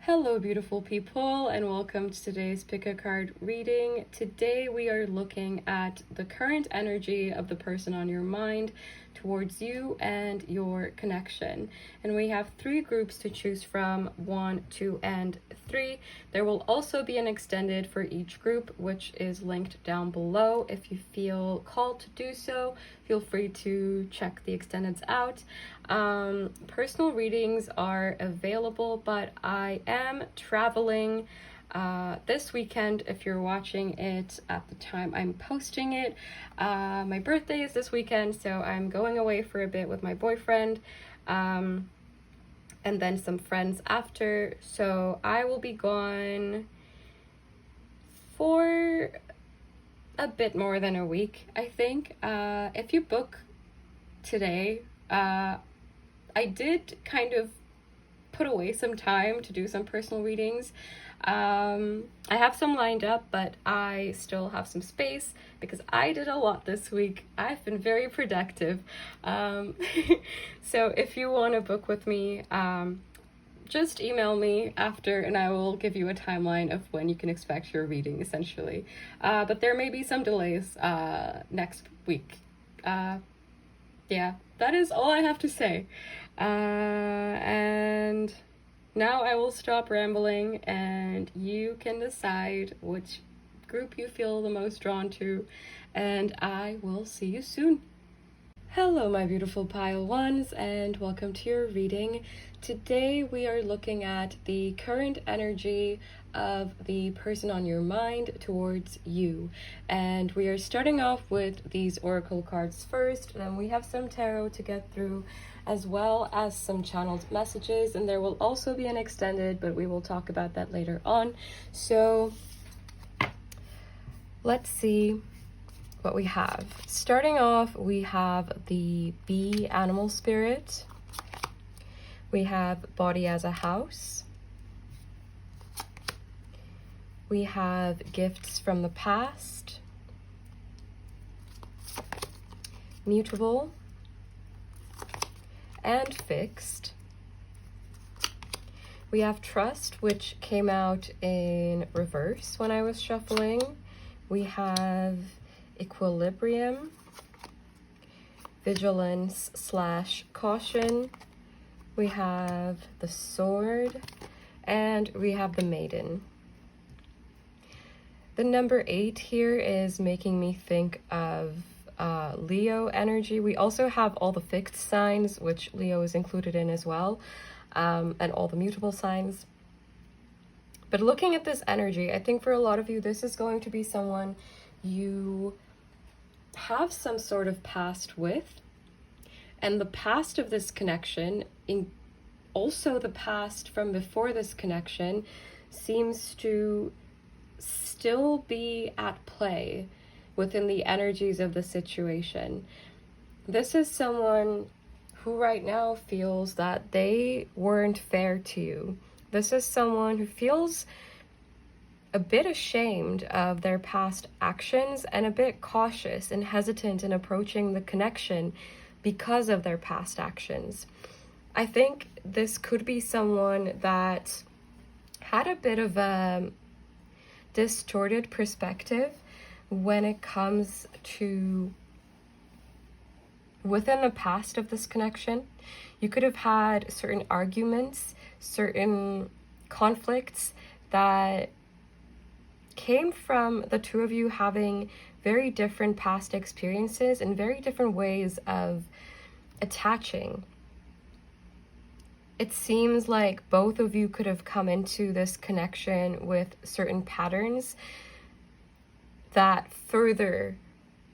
Hello beautiful people, and welcome to today's pick a card reading. Today we are looking at the current energy of the person on your mind towards you and your connection. And we have three groups to choose from: 1, 2, and 3. There will also be an extended for each group, which is linked down below. If you feel called to do so, feel free to check the extendeds out. Personal readings are available, but I am traveling this weekend. If you're watching it at the time I'm posting it, my birthday is this weekend, so I'm going away for a bit with my boyfriend, and then some friends after. So I will be gone for a bit more than a week, I think. If you book today, I did kind of put away some time to do some personal readings. I have some lined up, but I still have some space because I did a lot this week. I've been very productive. So if you want to book with me, just email me after and I will give you a timeline of when you can expect your reading, essentially. But there may be some delays next week. Yeah, that is all I have to say. And now I will stop rambling and you can decide which group you feel the most drawn to, and I will see you soon. Hello my beautiful pile ones, and welcome to your reading. Today we are looking at the current energy of the person on your mind towards you, and we are starting off with these oracle cards first. Then we have some tarot to get through, as well as some channeled messages, and there will also be an extended, but we will talk about that later on. So let's see what we have. Starting off, we have the bee animal spirit. We have body as a house. We have gifts from the past. Mutable. And fixed. We have trust, which came out in reverse when I was shuffling. We have equilibrium, vigilance / caution. We have the sword, and we have the maiden. The number 8 here is making me think of Leo energy. We also have all the fixed signs, which Leo is included in as well, and all the mutable signs. But looking at this energy, I think for a lot of you, this is going to be someone you have some sort of past with, and the past of this connection, in also the past from before this connection, seems to still be at play within the energies of the situation. This is someone who right now feels that they weren't fair to you. This is someone who feels a bit ashamed of their past actions and a bit cautious and hesitant in approaching the connection because of their past actions. I think this could be someone that had a bit of a distorted perspective when it comes to within the past of this connection. You could have had certain arguments, certain conflicts that came from the two of you having very different past experiences and very different ways of attaching. It seems like both of you could have come into this connection with certain patterns that further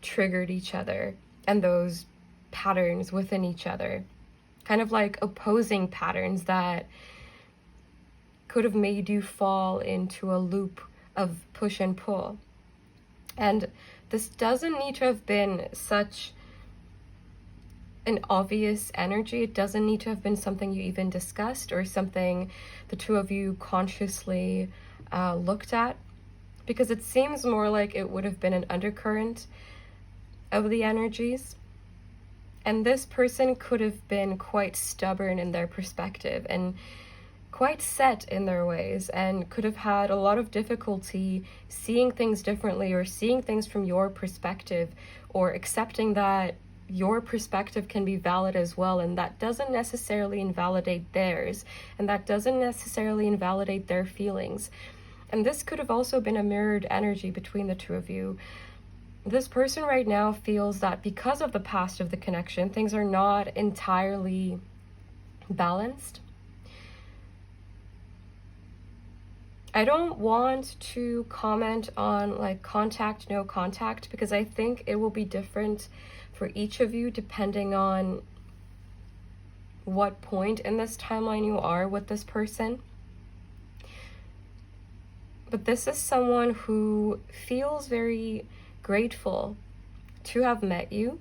triggered each other, and those patterns within each other, kind of like opposing patterns that could have made you fall into a loop of push and pull. And this doesn't need to have been such an obvious energy. It doesn't need to have been something you even discussed or something the two of you consciously looked at, because it seems more like it would have been an undercurrent of the energies. And this person could have been quite stubborn in their perspective and quite set in their ways and could have had a lot of difficulty seeing things differently, or seeing things from your perspective, or accepting that your perspective can be valid as well, and that doesn't necessarily invalidate theirs, and that doesn't necessarily invalidate their feelings. And this could have also been a mirrored energy between the two of you. This person right now feels that because of the past of the connection, things are not entirely balanced. I don't want to comment on like contact, no contact, because I think it will be different for each of you depending on what point in this timeline you are with this person. But this is someone who feels very grateful to have met you,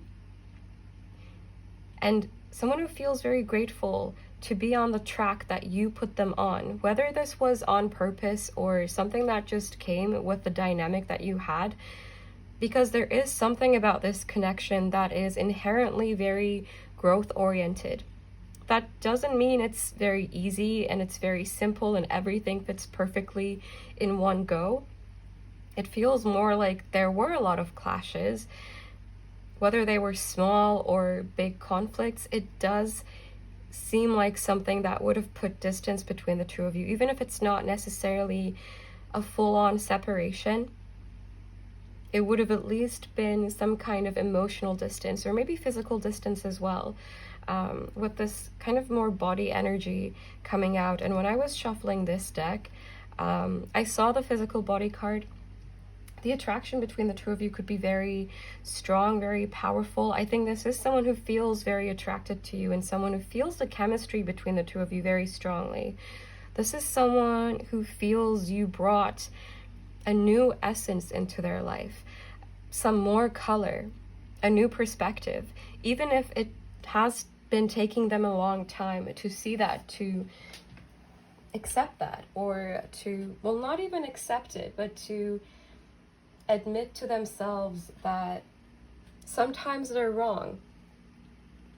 and someone who feels very grateful to be on the track that you put them on, whether this was on purpose or something that just came with the dynamic that you had, because there is something about this connection that is inherently very growth oriented. That doesn't mean it's very easy and it's very simple and everything fits perfectly in one go. It feels more like there were a lot of clashes, whether they were small or big conflicts. It does seem like something that would have put distance between the two of you, even if it's not necessarily a full-on separation. It would have at least been some kind of emotional distance, or maybe physical distance as well, with this kind of more body energy coming out. And when I was shuffling this deck, I saw the physical body card. The attraction between the two of you could be very strong, very powerful. I think this is someone who feels very attracted to you, and someone who feels the chemistry between the two of you very strongly. This is someone who feels you brought a new essence into their life, some more color, a new perspective, even if it has been taking them a long time to see that, to accept that, or to, well, not even accept it, but to admit to themselves that sometimes they're wrong.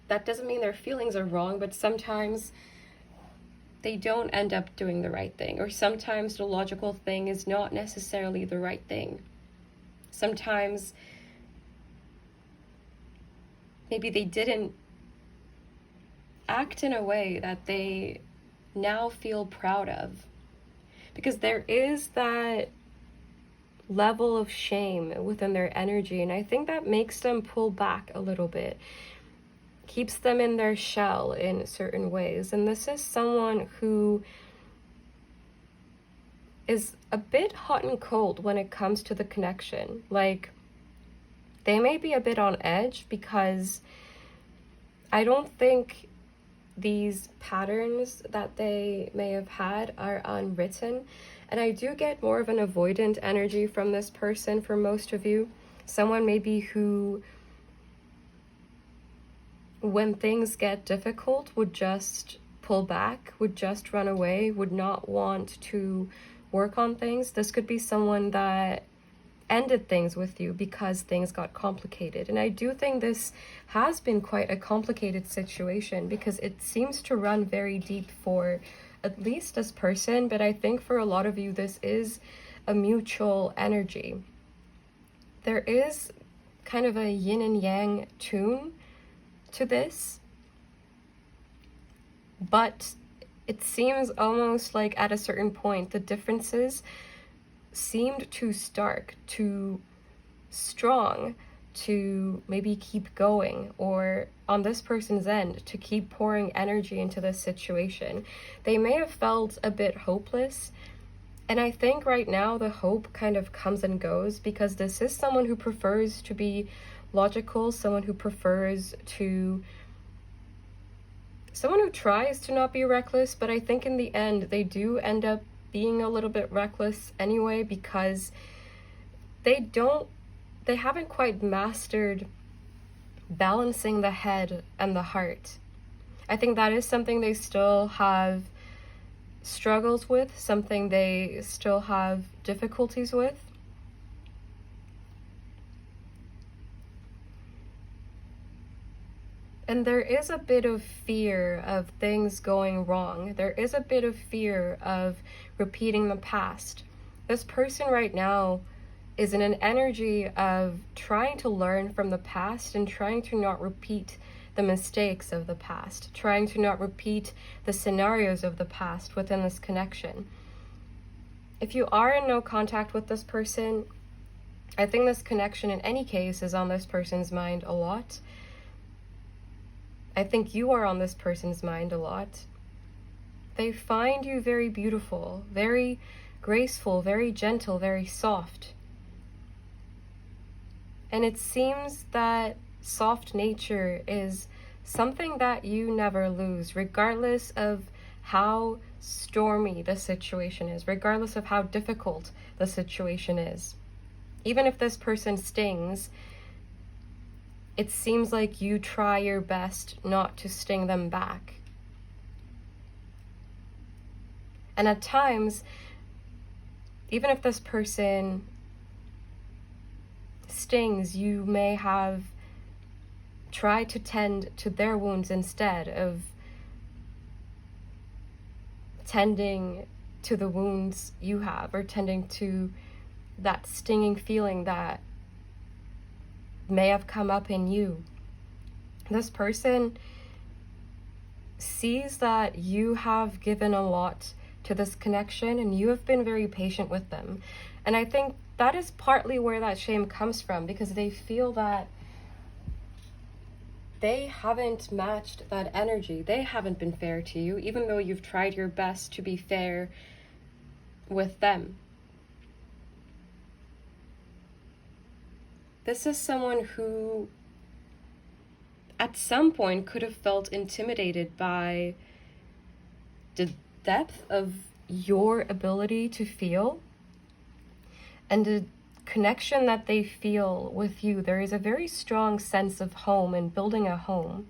That doesn't mean their feelings are wrong, but sometimes they don't end up doing the right thing, or sometimes the logical thing is not necessarily the right thing. Sometimes maybe they didn't act in a way that they now feel proud of, because there is that level of shame within their energy, and I think that makes them pull back a little bit, keeps them in their shell in certain ways. And this is someone who is a bit hot and cold when it comes to the connection. Like, they may be a bit on edge because I don't think these patterns that they may have had are unwritten. And I do get more of an avoidant energy from this person for most of you. Someone maybe who, when things get difficult, would just pull back, would just run away, would not want to work on things. This could be someone that ended things with you because things got complicated. And I do think this has been quite a complicated situation, because it seems to run very deep for at least this person, but I think for a lot of you this is a mutual energy. There is kind of a yin and yang tune to this, but it seems almost like at a certain point the differences seemed too stark, too strong to maybe keep going, or on this person's end to keep pouring energy into this situation. They may have felt a bit hopeless, and I think right now the hope kind of comes and goes, because this is someone who prefers to be logical, someone who prefers to, someone who tries to not be reckless, but I think in the end they do end up being a little bit reckless anyway, because they haven't quite mastered balancing the head and the heart. I think that is something they still have struggles with, something they still have difficulties with. And there is a bit of fear of things going wrong. There is a bit of fear of repeating the past. This person right now is in an energy of trying to learn from the past and trying to not repeat the mistakes of the past, trying to not repeat the scenarios of the past within this connection. If you are in no contact with this person, I think this connection in any case is on this person's mind a lot. I think you are on this person's mind a lot. They find you very beautiful, very graceful, very gentle, very soft. And it seems that soft nature is something that you never lose, regardless of how stormy the situation is, regardless of how difficult the situation is. Even if this person stings, it seems like you try your best not to sting them back. And at times, even if this person stings, you may have tried to tend to their wounds instead of tending to the wounds you have, or tending to that stinging feeling that may have come up in you. This person sees that you have given a lot to this connection and you have been very patient with them. And I think that is partly where that shame comes from, because they feel that they haven't matched that energy. They haven't been fair to you, even though you've tried your best to be fair with them. This is someone who at some point could have felt intimidated by the depth of your ability to feel and the connection that they feel with you. There is a very strong sense of home and building a home.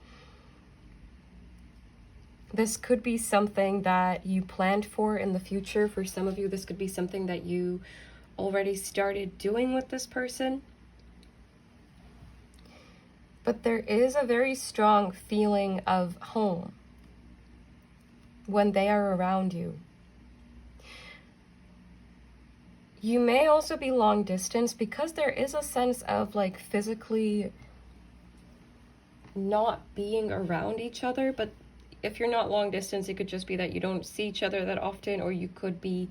This could be something that you planned for in the future. For some of you, this could be something that you already started doing with this person. But there is a very strong feeling of home when they are around you. You may also be long distance, because there is a sense of like physically not being around each other. But if you're not long distance, it could just be that you don't see each other that often, or you could be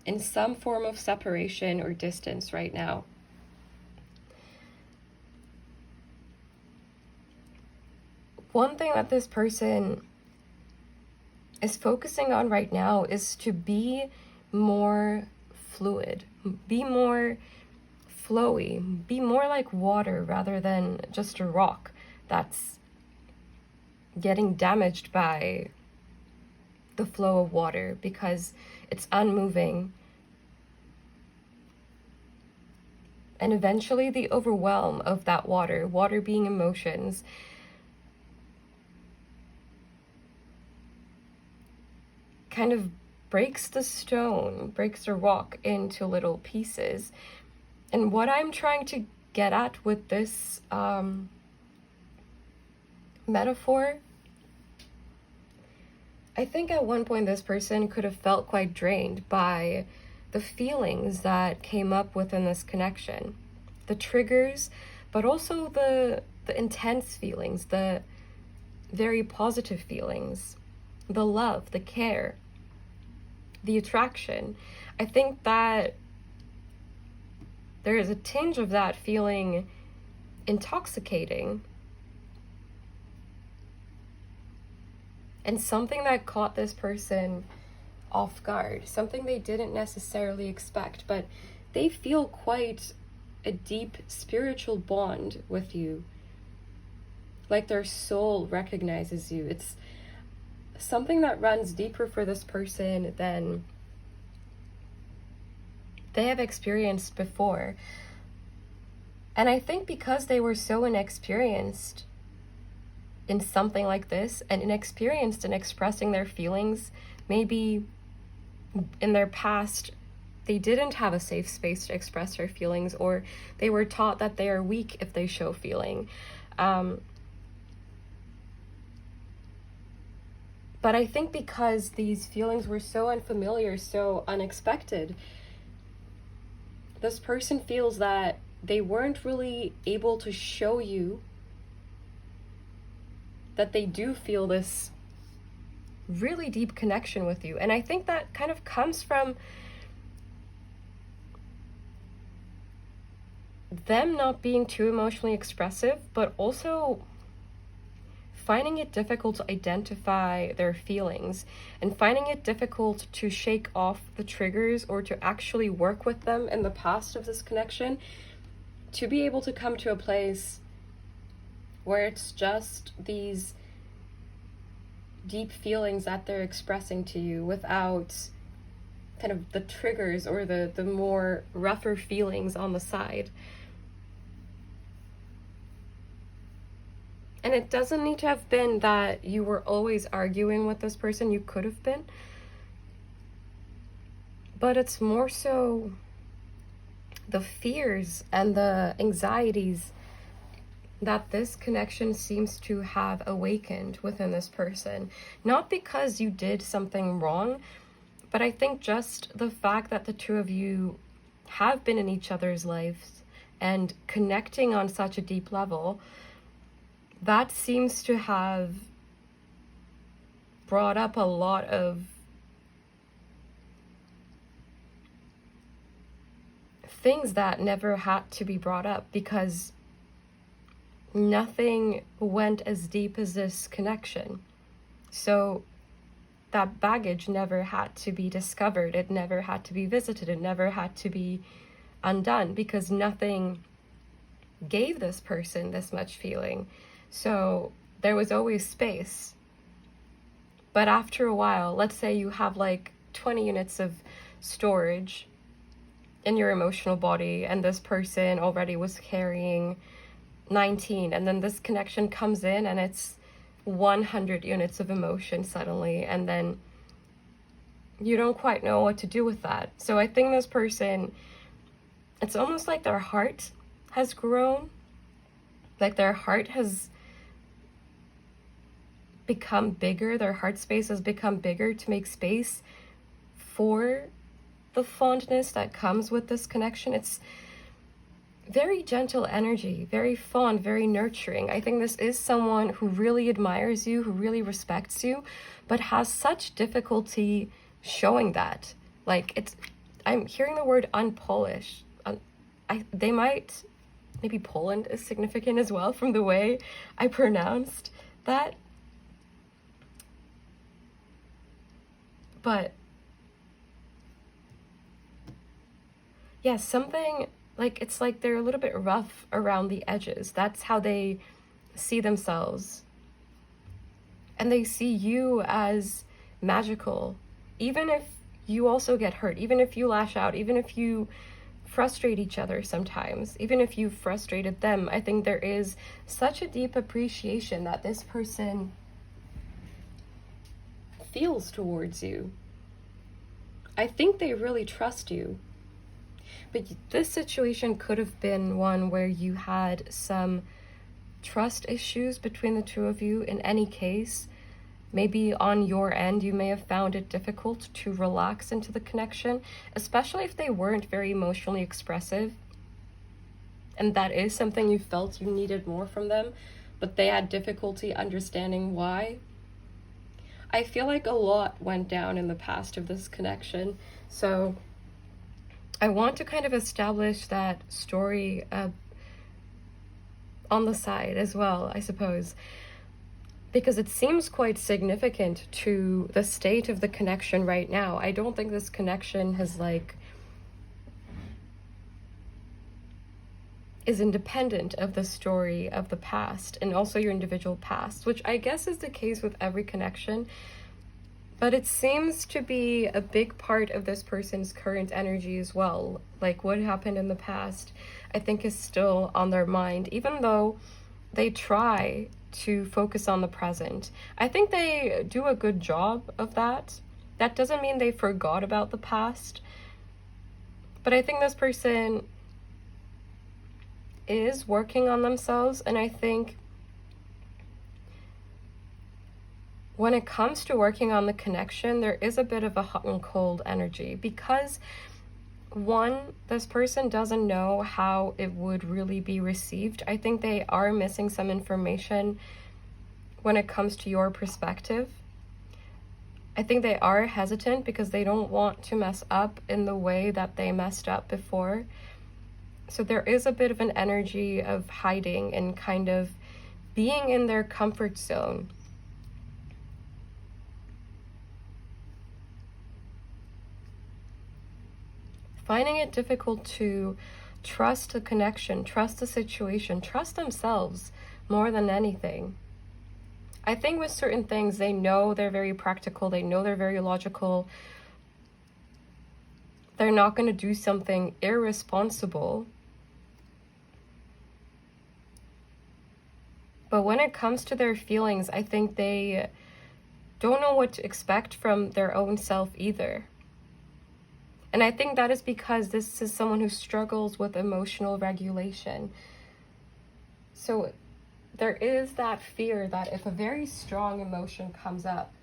in some form of separation or distance right now. One thing that this person is focusing on right now is to be more fluid, be more flowy, be more like water rather than just a rock that's getting damaged by the flow of water because it's unmoving. And eventually the overwhelm of that water being emotions, kind of breaks the stone, breaks the rock into little pieces. And what I'm trying to get at with this metaphor, I think at one point this person could have felt quite drained by the feelings that came up within this connection, the triggers, but also the intense feelings, the very positive feelings, the love, the care, the attraction. I think that there is a tinge of that feeling intoxicating, and something that caught this person off guard, something they didn't necessarily expect, but they feel quite a deep spiritual bond with you, like their soul recognizes you. It's something that runs deeper for this person than they have experienced before. And I think because they were so inexperienced in something like this, and inexperienced in expressing their feelings, maybe in their past they didn't have a safe space to express their feelings, or they were taught that they are weak if they show feeling. But I think because these feelings were so unfamiliar, so unexpected, this person feels that they weren't really able to show you that they do feel this really deep connection with you. And I think that kind of comes from them not being too emotionally expressive, but also finding it difficult to identify their feelings and finding it difficult to shake off the triggers or to actually work with them in the past of this connection, to be able to come to a place where it's just these deep feelings that they're expressing to you without kind of the triggers or the more rougher feelings on the side. And it doesn't need to have been that you were always arguing with this person. You could have been. But it's more so the fears and the anxieties that this connection seems to have awakened within this person. Not because you did something wrong, but I think just the fact that the two of you have been in each other's lives and connecting on such a deep level, that seems to have brought up a lot of things that never had to be brought up, because nothing went as deep as this connection. So that baggage never had to be discovered. It never had to be visited. It never had to be undone, because nothing gave this person this much feeling. So there was always space. But after a while, let's say you have like 20 units of storage in your emotional body, and this person already was carrying 19, and then this connection comes in and it's 100 units of emotion suddenly, and then you don't quite know what to do with that. So I think this person, it's almost like their heart has grown, like their heart has become bigger, their heart space has become bigger to make space for the fondness that comes with this connection. It's very gentle energy, very fond, very nurturing. I think this is someone who really admires you, who really respects you, but has such difficulty showing that. Like, I'm hearing the word unpolished. They might, maybe Poland is significant as well from the way I pronounced that. But yeah, something like, it's like they're a little bit rough around the edges. That's how they see themselves. And they see you as magical, even if you also get hurt, even if you lash out, even if you frustrate each other sometimes, even if you frustrated them. I think there is such a deep appreciation that this person feels towards you. I think they really trust you. But this situation could have been one where you had some trust issues between the two of you. In any case, maybe on your end, you may have found it difficult to relax into the connection, especially if they weren't very emotionally expressive. And that is something you felt you needed more from them, but they had difficulty understanding why. I feel like a lot went down in the past of this connection. So I want to kind of establish that story on the side as well, I suppose, because it seems quite significant to the state of the connection right now. I don't think this connection has is independent of the story of the past and also your individual past, which I guess is the case with every connection. But it seems to be a big part of this person's current energy as well. Like, what happened in the past, I think, is still on their mind, even though they try to focus on the present. I think they do a good job of that. That doesn't mean they forgot about the past. But I think this person is working on themselves, and I think when it comes to working on the connection, there is a bit of a hot and cold energy because, one, this person doesn't know how it would really be received. I think they are missing some information when it comes to your perspective. I think they are hesitant because they don't want to mess up in the way that they messed up before. So there is a bit of an energy of hiding and kind of being in their comfort zone. Finding it difficult to trust the connection, trust the situation, trust themselves more than anything. I think with certain things, they know they're very practical, they know they're very logical. They're not going to do something irresponsible. But when it comes to their feelings, I think they don't know what to expect from their own self either. And I think that is because this is someone who struggles with emotional regulation. So there is that fear that if a very strong emotion comes up,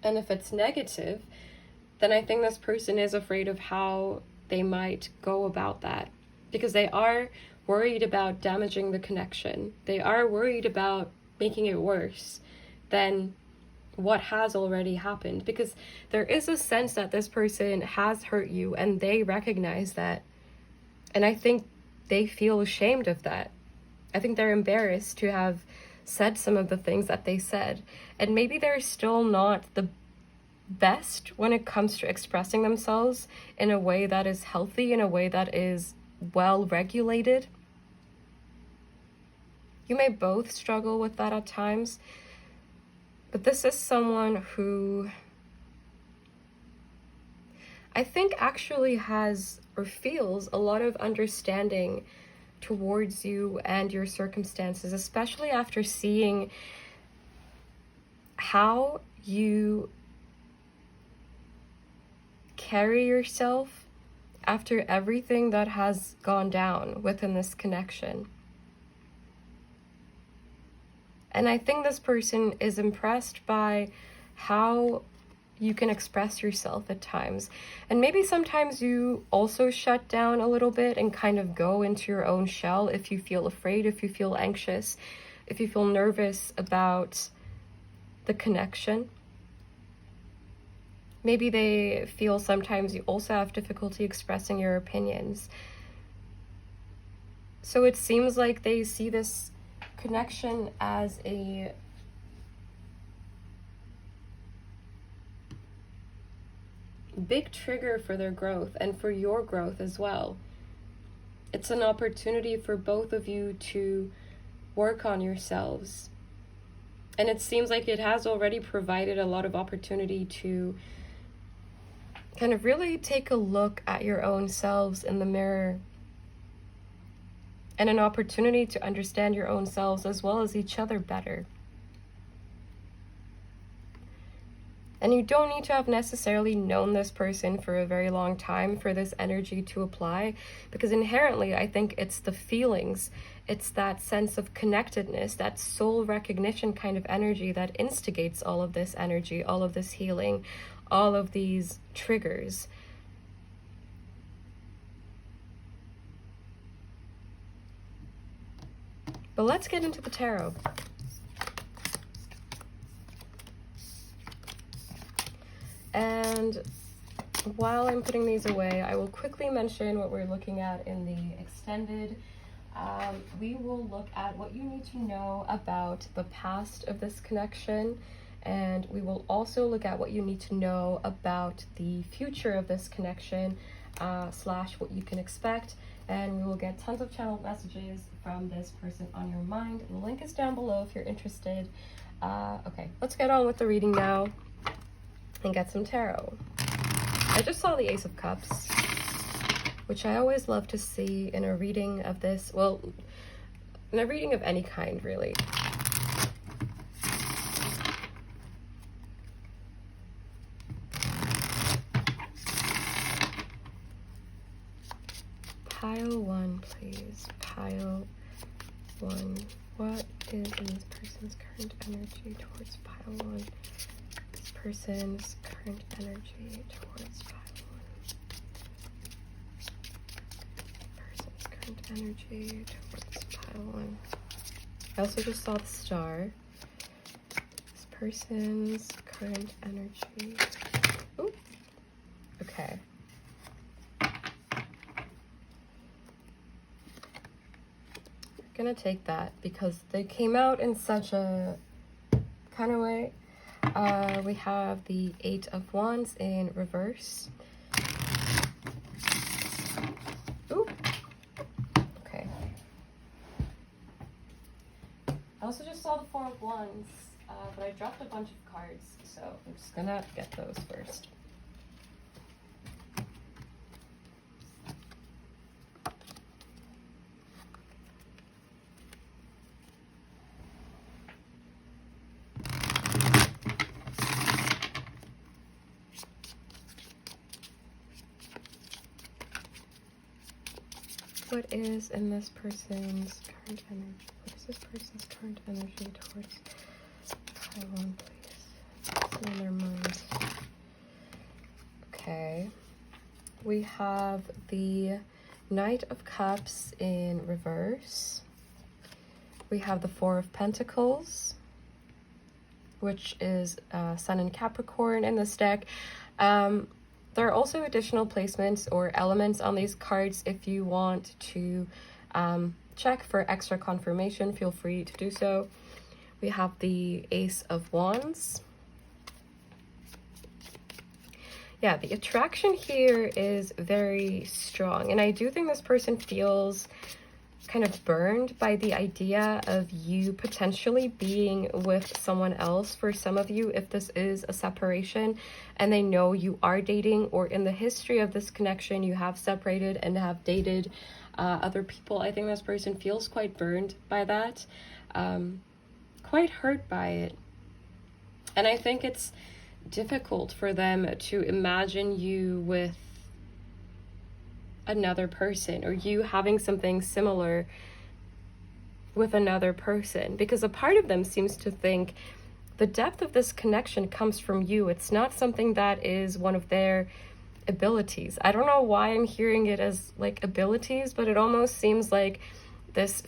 and if it's negative, then I think this person is afraid of how they might go about that. Because they are worried about damaging the connection. They are worried about making it worse than what has already happened, because there is a sense that this person has hurt you and they recognize that. And I think they feel ashamed of that. I think they're embarrassed to have said some of the things that they said. And maybe they're still not the best when it comes to expressing themselves in a way that is healthy, in a way that is well regulated. You may both struggle with that at times. But this is someone who I think actually has or feels a lot of understanding towards you and your circumstances, especially after seeing how you carry yourself after everything that has gone down within this connection. And I think this person is impressed by how you can express yourself at times. And maybe sometimes you also shut down a little bit and kind of go into your own shell if you feel afraid, if you feel anxious, if you feel nervous about the connection. Maybe they feel sometimes you also have difficulty expressing your opinions. So it seems like they see this connection as a big trigger for their growth and for your growth as well. It's an opportunity for both of you to work on yourselves. And it seems like it has already provided a lot of opportunity to kind of really take a look at your own selves in the mirror, and an opportunity to understand your own selves as well as each other better. And you don't need to have necessarily known this person for a very long time for this energy to apply, because inherently I think it's the feelings, it's that sense of connectedness, that soul recognition kind of energy that instigates all of this energy, all of this healing, all of these triggers. But let's get into the tarot. And while I'm putting these away, I will quickly mention what we're looking at in the extended. We will look at what you need to know about the past of this connection, and we will also look at what you need to know about the future of this connection, slash what you can expect. And we will get tons of channeled messages from this person on your mind. The link is down below if you're interested. Okay, let's get on with the reading now and get some tarot. I just saw the Ace of Cups, which I always love to see in a reading of this. Well, in a reading of any kind, really. Pile one, please. Pile one. What is in this person's current energy towards pile 1? This person's current energy towards pile 1. Person's current energy towards pile 1. I also just saw the star. This person's current energy. Ooh. Okay. Gonna take that because they came out in such a kind of way. We have the 8 of Wands in reverse. Ooh. Okay. I also just saw the 4 of Wands, but I dropped a bunch of cards, so I'm just gonna get those first. What is in this person's current energy? What is this person's current energy towards pile 1, please? What's in their mind? Okay. We have the Knight of Cups in reverse. We have the 4 of Pentacles, which is Sun and Capricorn in this deck. There are also additional placements or elements on these cards. If you want to check for extra confirmation, feel free to do so. We have the Ace of Wands. Yeah, the attraction here is very strong. And I do think this person feels kind of burned by the idea of you potentially being with someone else. For some of you, if this is a separation and they know you are dating, or in the history of this connection you have separated and have dated other people, I think this person feels quite burned by that, quite hurt by it. And I think it's difficult for them to imagine you with another person, or you having something similar with another person, because a part of them seems to think the depth of this connection comes from you. It's not something that is one of their abilities. I don't know why I'm hearing it as like abilities, but it almost seems like this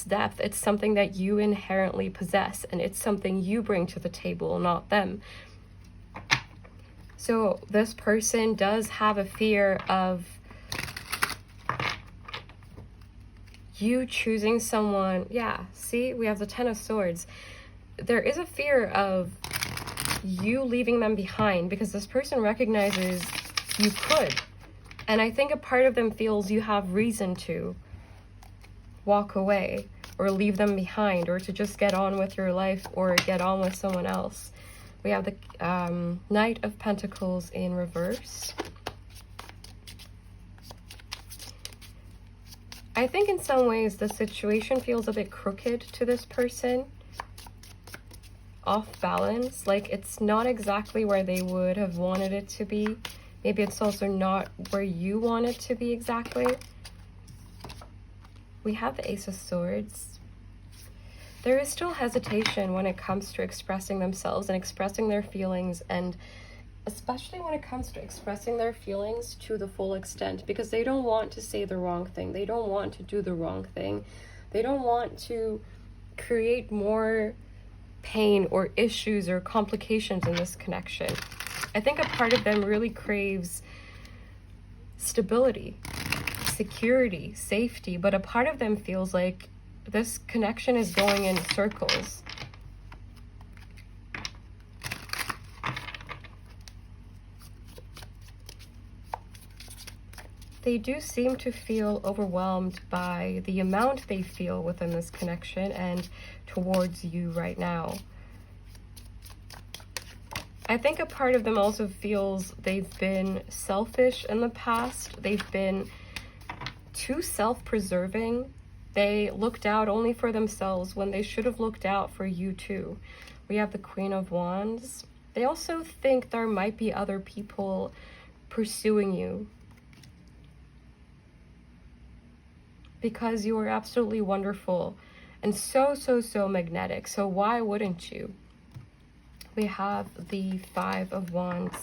depth, it's something that you inherently possess, and it's something you bring to the table, not them. So this person does have a fear of you choosing someone. Yeah, see, we have the 10 of Swords. There is a fear of you leaving them behind, because this person recognizes you could. And I think a part of them feels you have reason to walk away or leave them behind, or to just get on with your life or get on with someone else. We have the Knight of Pentacles in reverse. I think in some ways the situation feels a bit crooked to this person, off balance, like it's not exactly where they would have wanted it to be. Maybe it's also not where you want it to be exactly. We have the Ace of Swords. There is still hesitation when it comes to expressing themselves and expressing their feelings, and especially when it comes to expressing their feelings to the full extent, because they don't want to say the wrong thing. They don't want to do the wrong thing. They don't want to create more pain or issues or complications in this connection. I think a part of them really craves stability, security, safety, but a part of them feels like this connection is going in circles. They do seem to feel overwhelmed by the amount they feel within this connection and towards you right now. I think a part of them also feels they've been selfish in the past. They've been too self-preserving. They looked out only for themselves when they should have looked out for you too. We have the Queen of Wands. They also think there might be other people pursuing you, because you are absolutely wonderful and so, so, so magnetic. So why wouldn't you? We have the Five of Wands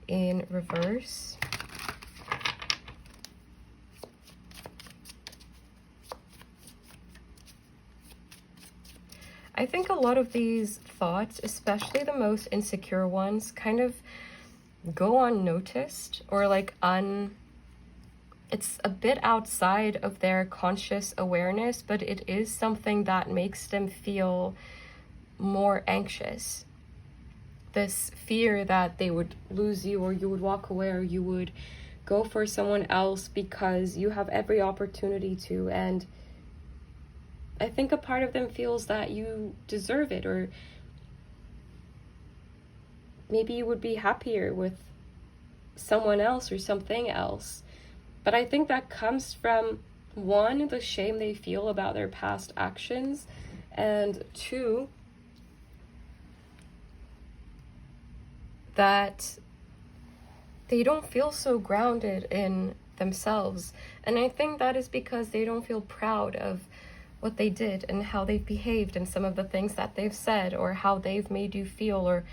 in reverse. I think a lot of these thoughts, especially the most insecure ones, kind of go unnoticed, or like it's a bit outside of their conscious awareness, but it is something that makes them feel more anxious. This fear that they would lose you, or you would walk away, or you would go for someone else because you have every opportunity to. And I think a part of them feels that you deserve it, or maybe you would be happier with someone else or something else. But I think that comes from, one, the shame they feel about their past actions, and two, that they don't feel so grounded in themselves. And I think that is because they don't feel proud of what they did and how they've behaved, and some of the things that they've said, or how they've made you feel, or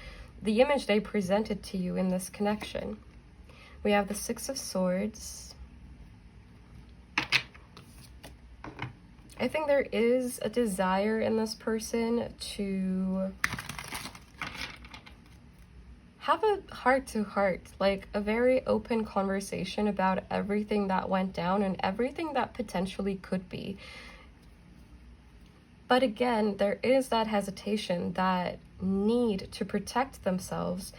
the image they presented to you in this connection. We have the Six of Swords. I think there is a desire in this person to have a heart-to-heart, like a very open conversation about everything that went down and everything that potentially could be. But again, there is that hesitation, that need to protect themselves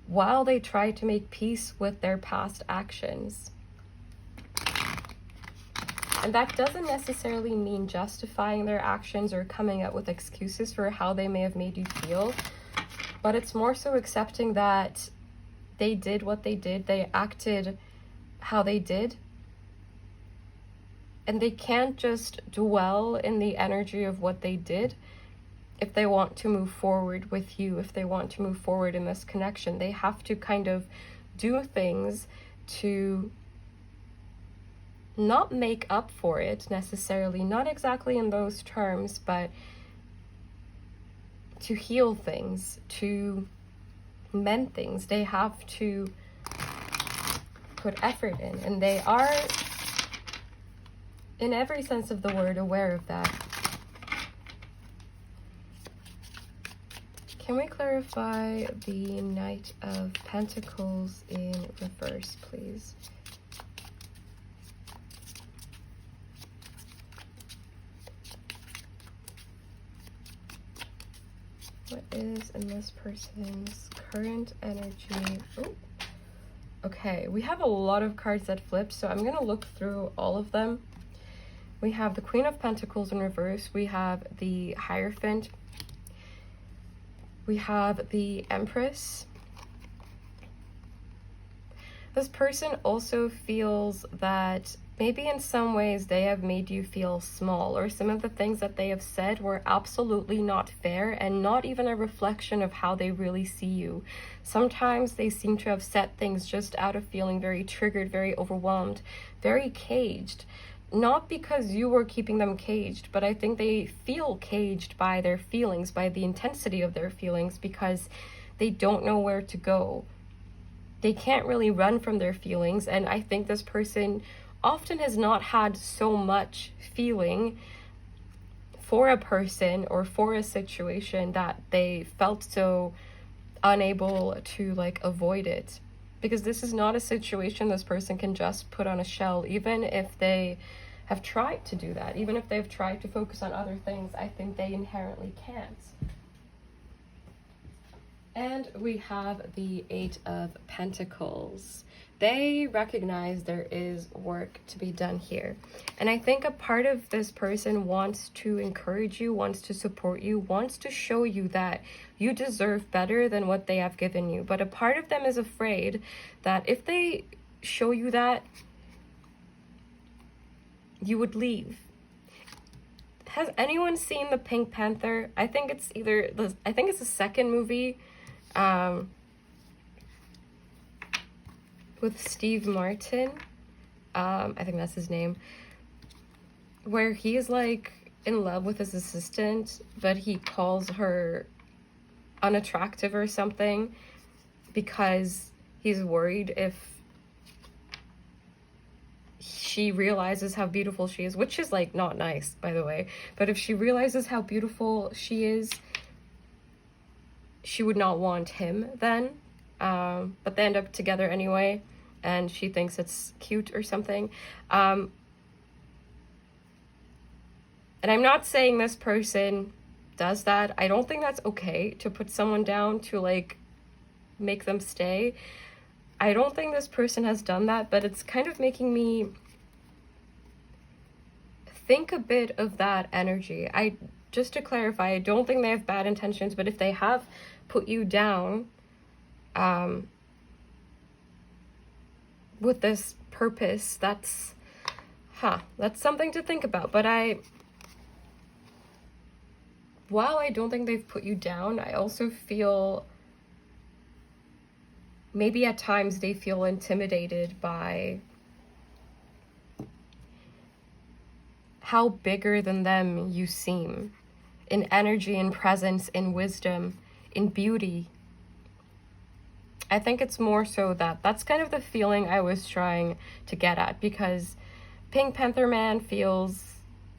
while they try to make peace with their past actions. And that doesn't necessarily mean justifying their actions or coming up with excuses for how they may have made you feel, but it's more so accepting that they did what they did, they acted how they did, and they can't just dwell in the energy of what they did. If they want to move forward with you, if they want to move forward in this connection, they have to kind of do things to not make up for it necessarily, not exactly in those terms, but to heal things, to mend things. They have to put effort in, and they are, in every sense of the word, aware of that. Can we clarify the Knight of Pentacles in reverse, please? What is in this person's current energy? Oh, okay, we have a lot of cards that flip, so I'm going to look through all of them. We have the Queen of Pentacles in reverse. We have the Hierophant. We have the Empress. This person also feels that maybe in some ways they have made you feel small, or some of the things that they have said were absolutely not fair and not even a reflection of how they really see you. Sometimes they seem to have said things just out of feeling very triggered, very overwhelmed, very caged. Not because you were keeping them caged, but I think they feel caged by their feelings, by the intensity of their feelings, because they don't know where to go. They can't really run from their feelings, and I think this person often has not had so much feeling for a person or for a situation that they felt so unable to like avoid it. Because this is not a situation this person can just put on a shell, even if they have tried to do that, even if they've tried to focus on other things. I think they inherently can't. And we have the Eight of Pentacles. They recognize there is work to be done here. And I think a part of this person wants to encourage you, wants to support you, wants to show you that you deserve better than what they have given you. But a part of them is afraid that if they show you that, you would leave. Has anyone seen the Pink Panther? I think it's the second movie with Steve Martin. I think that's his name. Where he's like in love with his assistant, but he calls her unattractive or something because he's worried if she realizes how beautiful she is, which is like not nice, by the way, but if she realizes how beautiful she is, she would not want him then. But they end up together anyway, and she thinks it's cute or something. And I'm not saying this person does that. I don't think that's okay to put someone down to like make them stay. I don't think this person has done that, but it's kind of making me think a bit of that energy. Just to clarify, I don't think they have bad intentions, but if they have put you down with this purpose, that's something to think about. But while I don't think they've put you down, I also feel maybe at times they feel intimidated by how bigger than them you seem in energy, in presence, in wisdom, in beauty. I think it's more so that's kind of the feeling I was trying to get at, because Pink Panther Man feels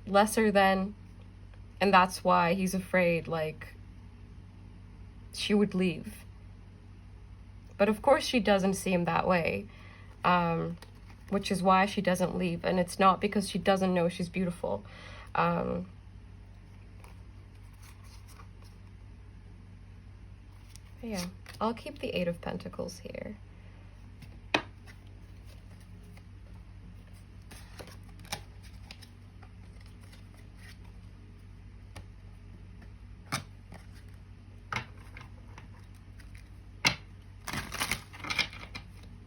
lesser than, and that's why he's afraid like she would leave. But of course she doesn't seem that way, which is why she doesn't leave. And it's not because she doesn't know she's beautiful. Yeah, I'll keep the Eight of Pentacles here.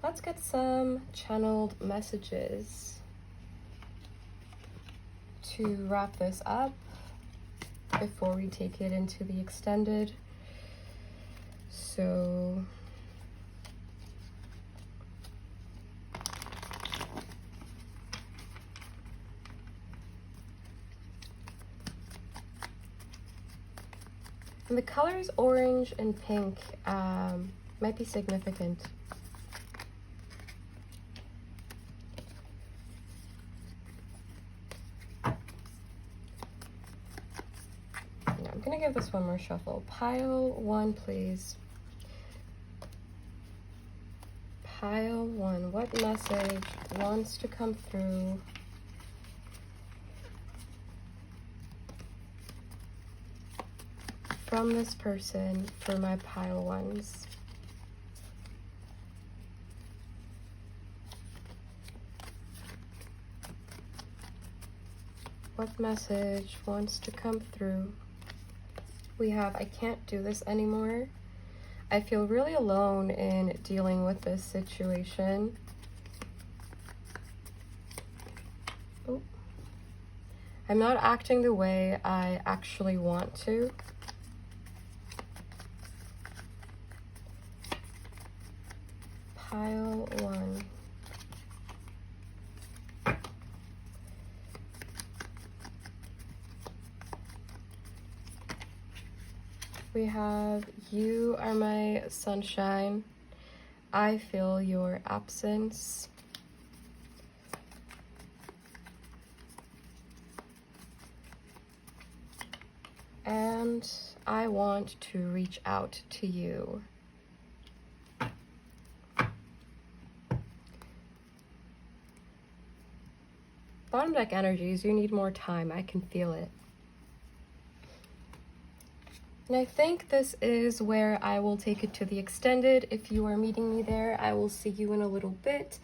Let's get some channeled messages to wrap this up before we take it into the extended. So and the colors orange and pink might be significant. I'm gonna give this one more shuffle. Pile one, please. Pile one. What message wants to come through from this person for my pile ones? What message wants to come through? We have, I can't do this anymore. I feel really alone in dealing with this situation. Oh. I'm not acting the way I actually want to. Pile one. We have, you are my sunshine. I feel your absence. And I want to reach out to you. Bottom deck energies, you need more time. I can feel it. And I think this is where I will take it to the extended. If you are meeting me there, I will see you in a little bit.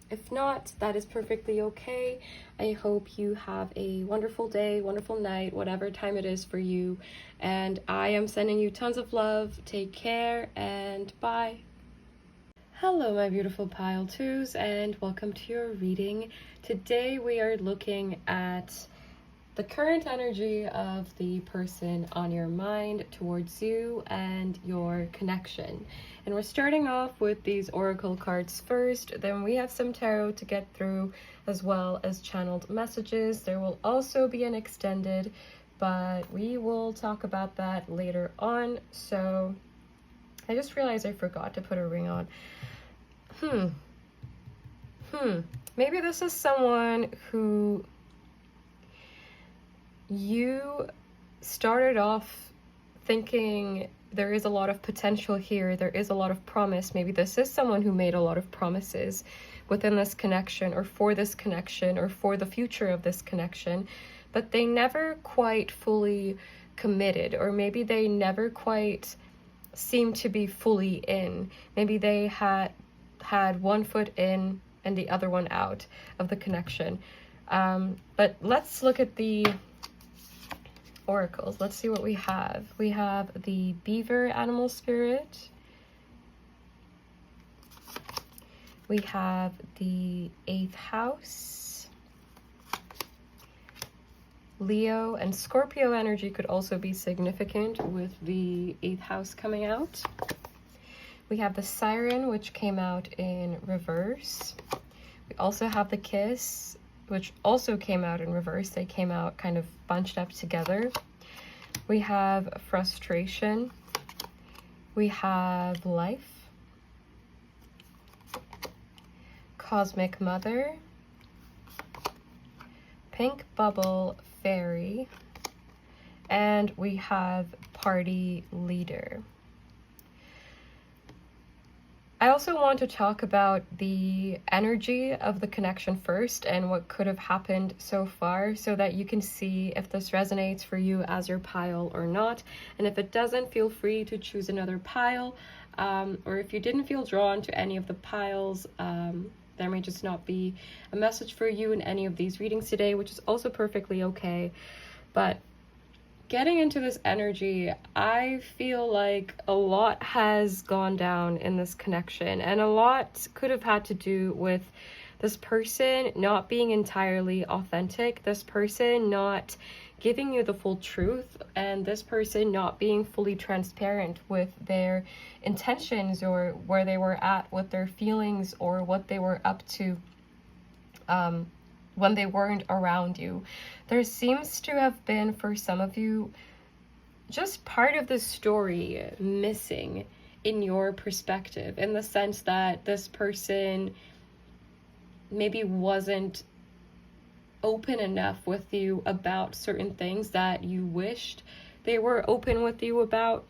If not, that is perfectly okay. I hope you have a wonderful day, wonderful night, whatever time it is for you. And I am sending you tons of love. Take care and bye. Hello, my beautiful pile twos, and welcome to your reading. Today we are looking at the current energy of the person on your mind towards you and your connection. And we're starting off with these oracle cards first, then we have some tarot to get through, as well as channeled messages. There will also be an extended, but we will talk about that later on. So I just realized I forgot to put a ring on. Maybe this is someone who you started off thinking there is a lot of potential here, there is a lot of promise. Maybe this is someone who made a lot of promises within this connection, or for this connection, or for the future of this connection, but they never quite fully committed, or maybe they never quite seemed to be fully in. Maybe they had one foot in and the other one out of the connection. But let's look at the oracles. Let's see what we have. We have the beaver animal spirit. We have the 8th house. Leo and Scorpio energy could also be significant with the 8th house coming out. We have the siren, which came out in reverse. We also have the kiss, which also came out in reverse. They came out kind of bunched up together. We have frustration. We have life. Cosmic mother. Pink bubble fairy. And we have party leader. I also want to talk about the energy of the connection first and what could have happened so far, so that you can see if this resonates for you as your pile or not. And if it doesn't, feel free to choose another pile. Or if you didn't feel drawn to any of the piles, there may just not be a message for you in any of these readings today, which is also perfectly okay. But getting into this energy, I feel like a lot has gone down in this connection, and a lot could have had to do with this person not being entirely authentic, this person not giving you the full truth, and this person not being fully transparent with their intentions, or where they were at with their feelings, or what they were up to when they weren't around you. There seems to have been, for some of you, just part of the story missing in your perspective, in the sense that this person maybe wasn't open enough with you about certain things that you wished they were open with you about.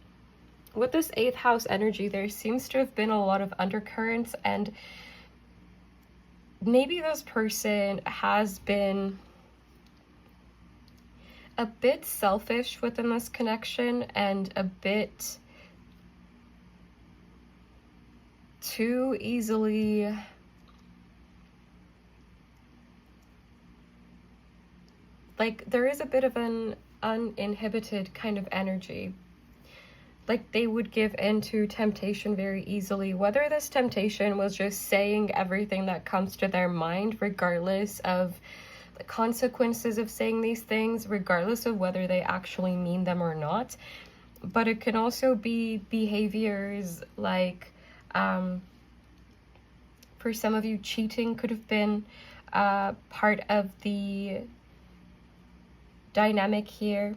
With this 8th house energy, there seems to have been a lot of undercurrents, and maybe this person has been a bit selfish within this connection, and a bit too easily like, there is a bit of an uninhibited kind of energy. Like, they would give in to temptation very easily, whether this temptation was just saying everything that comes to their mind, regardless of the consequences of saying these things, regardless of whether they actually mean them or not. But it can also be behaviors like, for some of you, cheating could have been part of the dynamic here.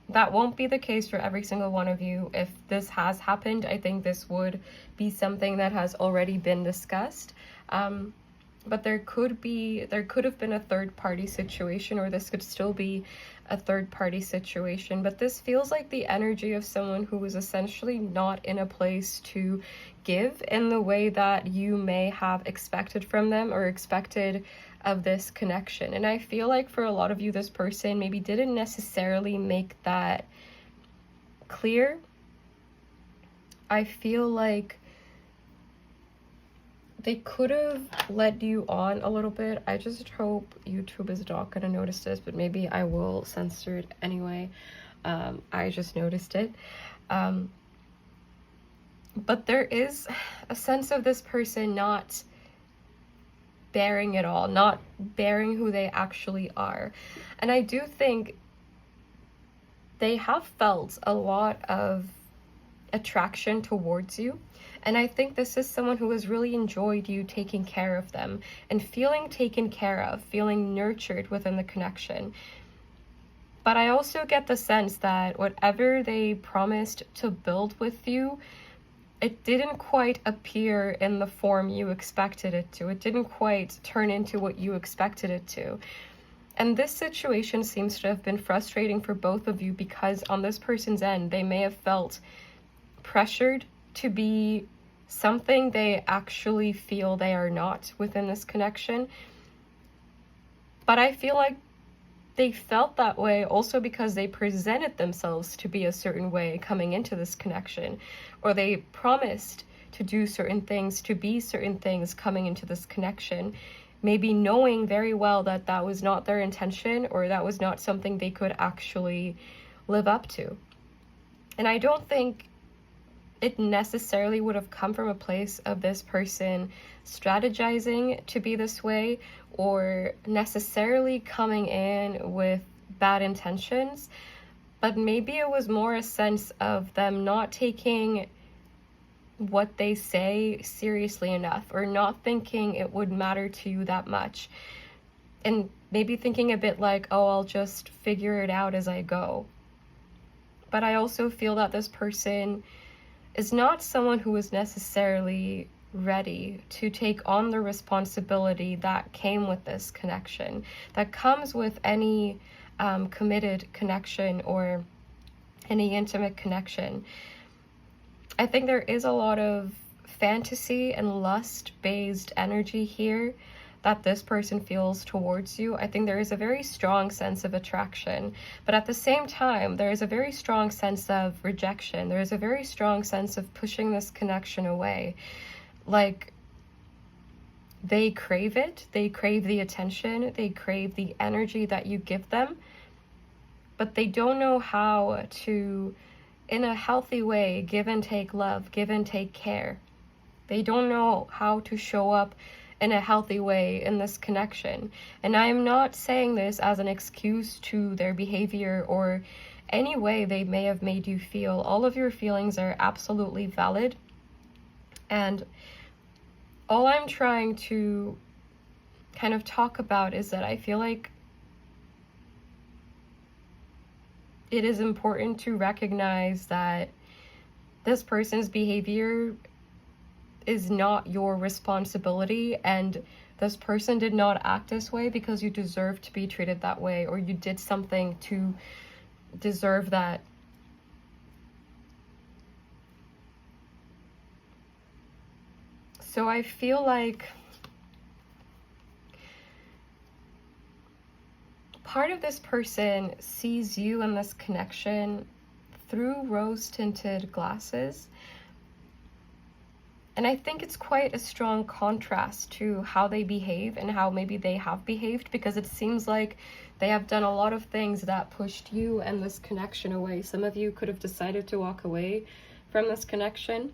That won't be the case for every single one of you. If this has happened, I think this would be something that has already been discussed. But there could have been a third party situation, or this could still be a third party situation. But this feels like the energy of someone who was essentially not in a place to give in the way that you may have expected from them, or expected of this connection. And I feel like for a lot of you, this person maybe didn't necessarily make that clear. I feel like they could have led you on a little bit. I just hope YouTube is not going to notice this, but maybe I will censor it anyway. I just noticed it. But there is a sense of this person not bearing it all, not bearing who they actually are. And I do think they have felt a lot of attraction towards you. And I think this is someone who has really enjoyed you taking care of them and feeling taken care of, feeling nurtured within the connection. But I also get the sense that whatever they promised to build with you, it didn't quite appear in the form you expected it to. It didn't quite turn into what you expected it to. And this situation seems to have been frustrating for both of you because on this person's end, they may have felt pressured to be something they actually feel they are not within this connection. But I feel like they felt that way also because they presented themselves to be a certain way coming into this connection, or they promised to do certain things, to be certain things coming into this connection, maybe knowing very well that that was not their intention or that was not something they could actually live up to. And I don't think it necessarily would have come from a place of this person strategizing to be this way or necessarily coming in with bad intentions, but maybe it was more a sense of them not taking what they say seriously enough, or not thinking it would matter to you that much, and maybe thinking a bit like, oh, I'll just figure it out as I go. But I also feel that this person is not someone who is necessarily ready to take on the responsibility that came with this connection, that comes with any committed connection or any intimate connection. I think there is a lot of fantasy and lust-based energy here that this person feels towards you. I think there is a very strong sense of attraction, but at the same time, there is a very strong sense of rejection. There is a very strong sense of pushing this connection away. Like, they crave it, they crave the attention, they crave the energy that you give them, but they don't know how to, in a healthy way, give and take love, give and take care. They don't know how to show up in a healthy way in this connection. And I am not saying this as an excuse to their behavior or any way they may have made you feel. All of your feelings are absolutely valid. And all I'm trying to kind of talk about is that I feel like it is important to recognize that this person's behavior is not your responsibility, and this person did not act this way because you deserve to be treated that way, or you did something to deserve that. So I feel like part of this person sees you in this connection through rose-tinted glasses. And I think it's quite a strong contrast to how they behave and how maybe they have behaved, because it seems like they have done a lot of things that pushed you and this connection away. Some of you could have decided to walk away from this connection,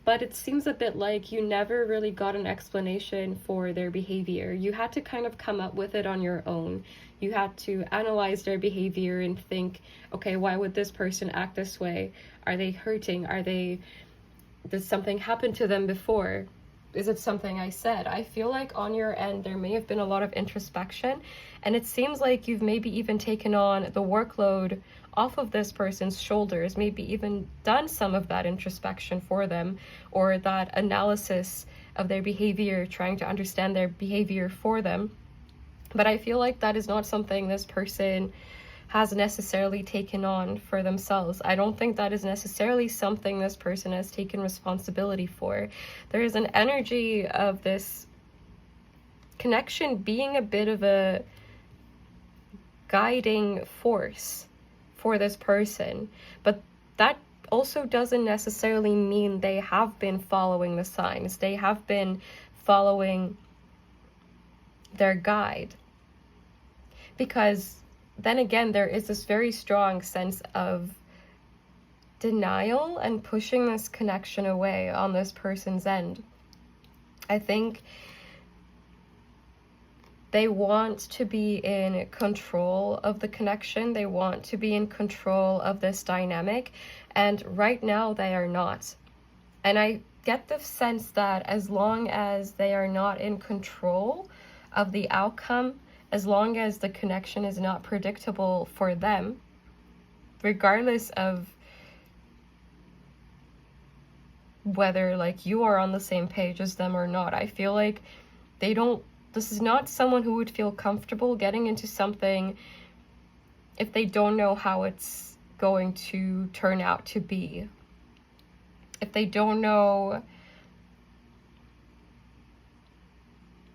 but it seems a bit like you never really got an explanation for their behavior. You had to kind of come up with it on your own. You had to analyze their behavior and think, okay, why would this person act this way? Are they hurting? Did something happen to them before? Is it something I said? I feel like on your end, there may have been a lot of introspection, and it seems like you've maybe even taken on the workload off of this person's shoulders, maybe even done some of that introspection for them, or that analysis of their behavior, trying to understand their behavior for them. But I feel like that is not something this person has necessarily taken on for themselves. I don't think that is necessarily something this person has taken responsibility for. There is an energy of this connection being a bit of a guiding force for this person, but that also doesn't necessarily mean they have been following the signs. They have been following their guide, because then again, there is this very strong sense of denial and pushing this connection away on this person's end. I think They want to be in control of the connection. They want to be in control of this dynamic. And right now they are not. And I get the sense that as long as they are not in control of the outcome, as long as the connection is not predictable for them, regardless of whether like you are on the same page as them or not, I feel like this is not someone who would feel comfortable getting into something if they don't know how it's going to turn out to be. If they don't know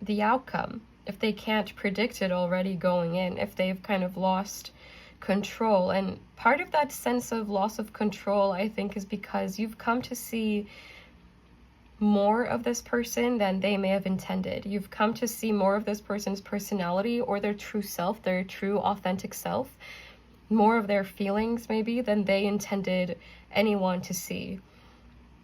the outcome, if they can't predict it already going in, if they've kind of lost control. And part of that sense of loss of control, I think, is because you've come to see more of this person than they may have intended. You've come to see more of this person's personality or their true self, their true authentic self, more of their feelings maybe than they intended anyone to see.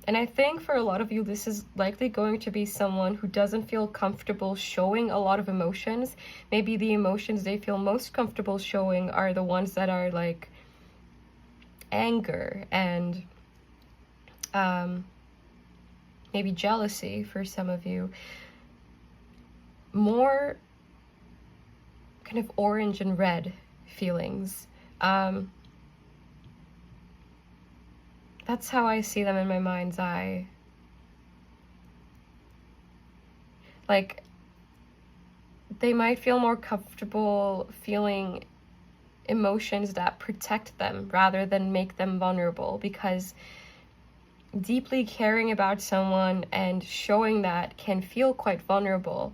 And I think for a lot of you, this is likely going to be someone who doesn't feel comfortable showing a lot of emotions. Maybe the emotions they feel most comfortable showing are the ones that are like anger and maybe jealousy for some of you. More kind of orange and red feelings. That's how I see them in my mind's eye. Like, they might feel more comfortable feeling emotions that protect them rather than make them vulnerable, because deeply caring about someone and showing that can feel quite vulnerable.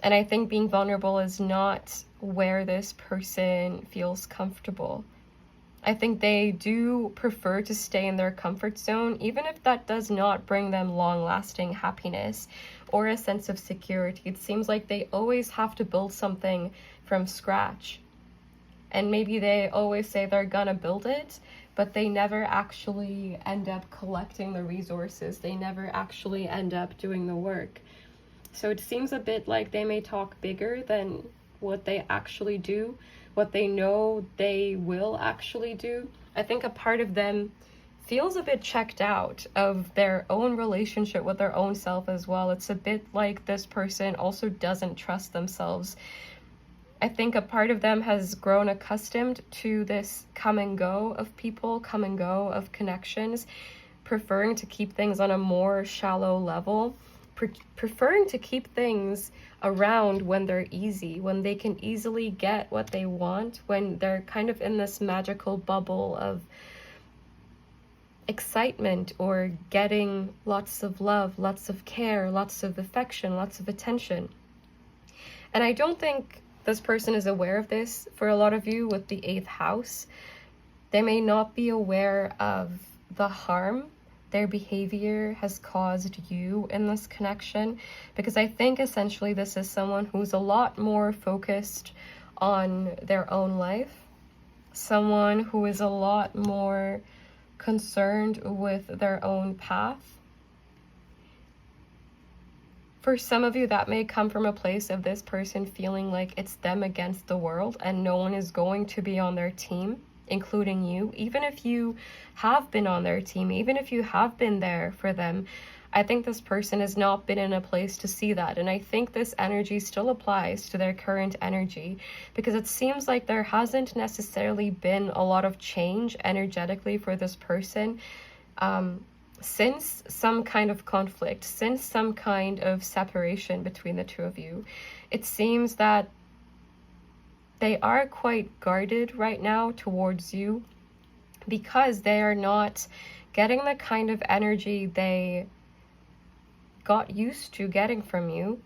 And I think being vulnerable is not where this person feels comfortable. I think they do prefer to stay in their comfort zone, even if that does not bring them long-lasting happiness or a sense of security. It seems like they always have to build something from scratch. And maybe they always say they're gonna build it, but they never actually end up collecting the resources. They never actually end up doing the work. So it seems a bit like they may talk bigger than what they actually do, what they know they will actually do. I think a part of them feels a bit checked out of their own relationship with their own self as well. It's a bit like this person also doesn't trust themselves. I think a part of them has grown accustomed to this come and go of people, come and go of connections, preferring to keep things on a more shallow level, preferring to keep things around when they're easy, when they can easily get what they want, when they're kind of in this magical bubble of excitement or getting lots of love, lots of care, lots of affection, lots of attention. And I don't think this person is aware of this. For a lot of you with the 8th house, they may not be aware of the harm their behavior has caused you in this connection, because I think essentially this is someone who's a lot more focused on their own life, someone who is a lot more concerned with their own path. For some of you, that may come from a place of this person feeling like it's them against the world and no one is going to be on their team, including you. Even if you have been on their team, even if you have been there for them, I think this person has not been in a place to see that. And I think this energy still applies to their current energy, because it seems like there hasn't necessarily been a lot of change energetically for this person since some kind of conflict, since some kind of separation between the two of you. It seems that they are quite guarded right now towards you, because they are not getting the kind of energy they got used to getting from you.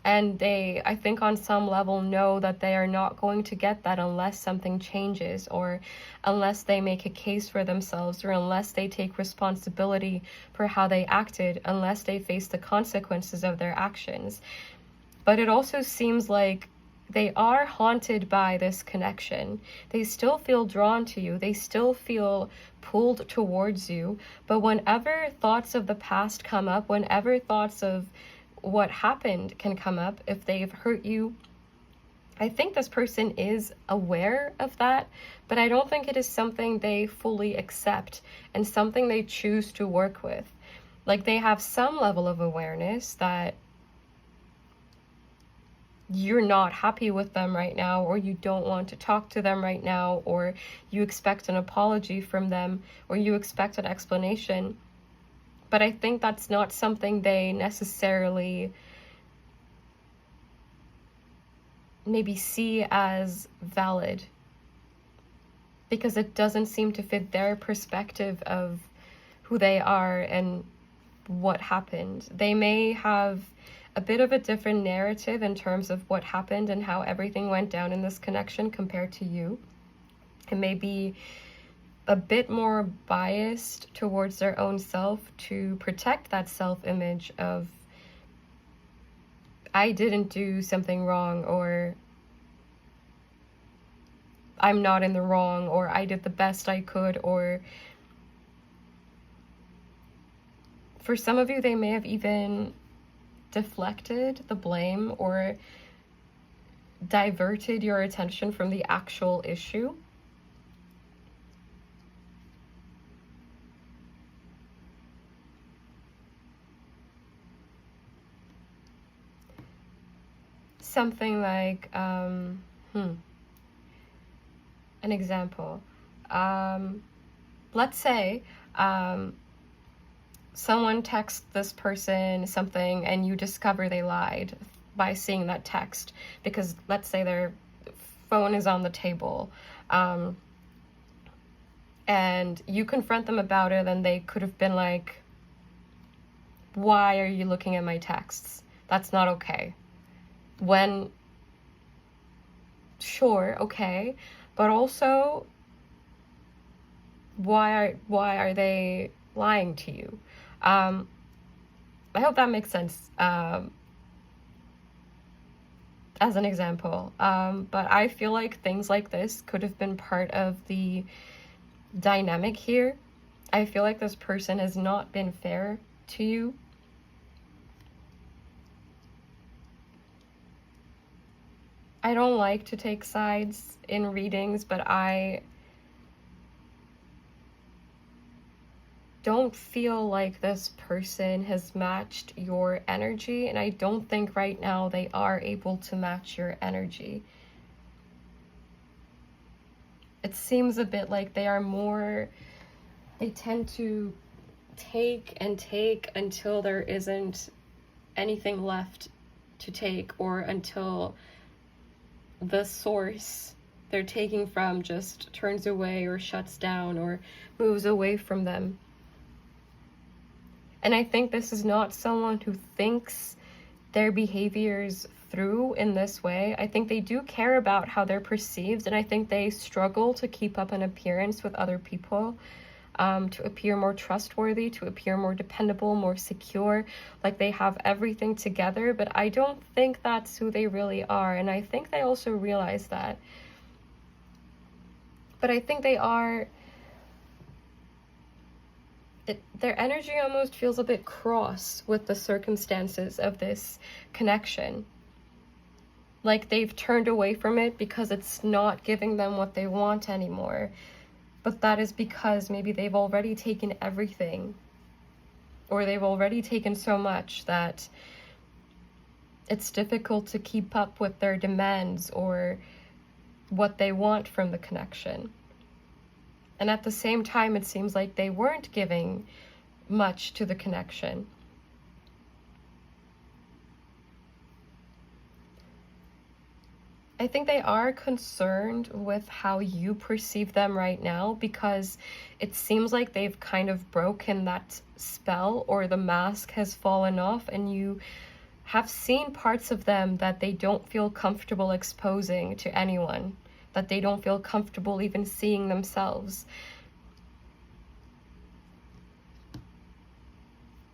And they, I think on some level, know that they are not going to get that unless something changes, or unless they make a case for themselves, or unless they take responsibility for how they acted, unless they face the consequences of their actions. But it also seems like they are haunted by this connection. They still feel drawn to you. They still feel pulled towards you. But whenever thoughts of the past come up, whenever thoughts of what happened can come up, if they've hurt you, I think this person is aware of that, but I don't think it is something they fully accept and something they choose to work with. Like, they have some level of awareness that you're not happy with them right now, or you don't want to talk to them right now, or you expect an apology from them, or you expect an explanation. But I think that's not something they necessarily maybe see as valid, because it doesn't seem to fit their perspective of who they are and what happened. They may have a bit of a different narrative in terms of what happened and how everything went down in this connection compared to you. It may be a bit more biased towards their own self to protect that self-image of, I didn't do something wrong, or I'm not in the wrong, or I did the best I could, or for some of you, they may have even deflected the blame or diverted your attention from the actual issue. Something like, an example. Let's say, someone texts this person something and you discover they lied by seeing that text, because let's say their phone is on the table, and you confront them about it, and they could have been like, why are you looking at my texts? That's not okay. When, sure, okay, but also, why are they lying to you? I hope that makes sense, as an example. But I feel like things like this could have been part of the dynamic here. I feel like this person has not been fair to you. I don't like to take sides in readings, but I don't feel like this person has matched your energy, and I don't think right now they are able to match your energy. It seems a bit like they tend to take and take until there isn't anything left to take, or until the source they're taking from just turns away or shuts down or moves away from them. And I think this is not someone who thinks their behaviors through in this way. I think they do care about how they're perceived, and I think they struggle to keep up an appearance with other people, to appear more trustworthy, to appear more dependable, more secure, like they have everything together, but I don't think that's who they really are, and I think they also realize that. But I think their energy almost feels a bit cross with the circumstances of this connection. Like they've turned away from it because it's not giving them what they want anymore. But that is because maybe they've already taken everything, or they've already taken so much that it's difficult to keep up with their demands or what they want from the connection. And at the same time, it seems like they weren't giving much to the connection. I think they are concerned with how you perceive them right now, because it seems like they've kind of broken that spell, or the mask has fallen off, and you have seen parts of them that they don't feel comfortable exposing to anyone, that they don't feel comfortable even seeing themselves.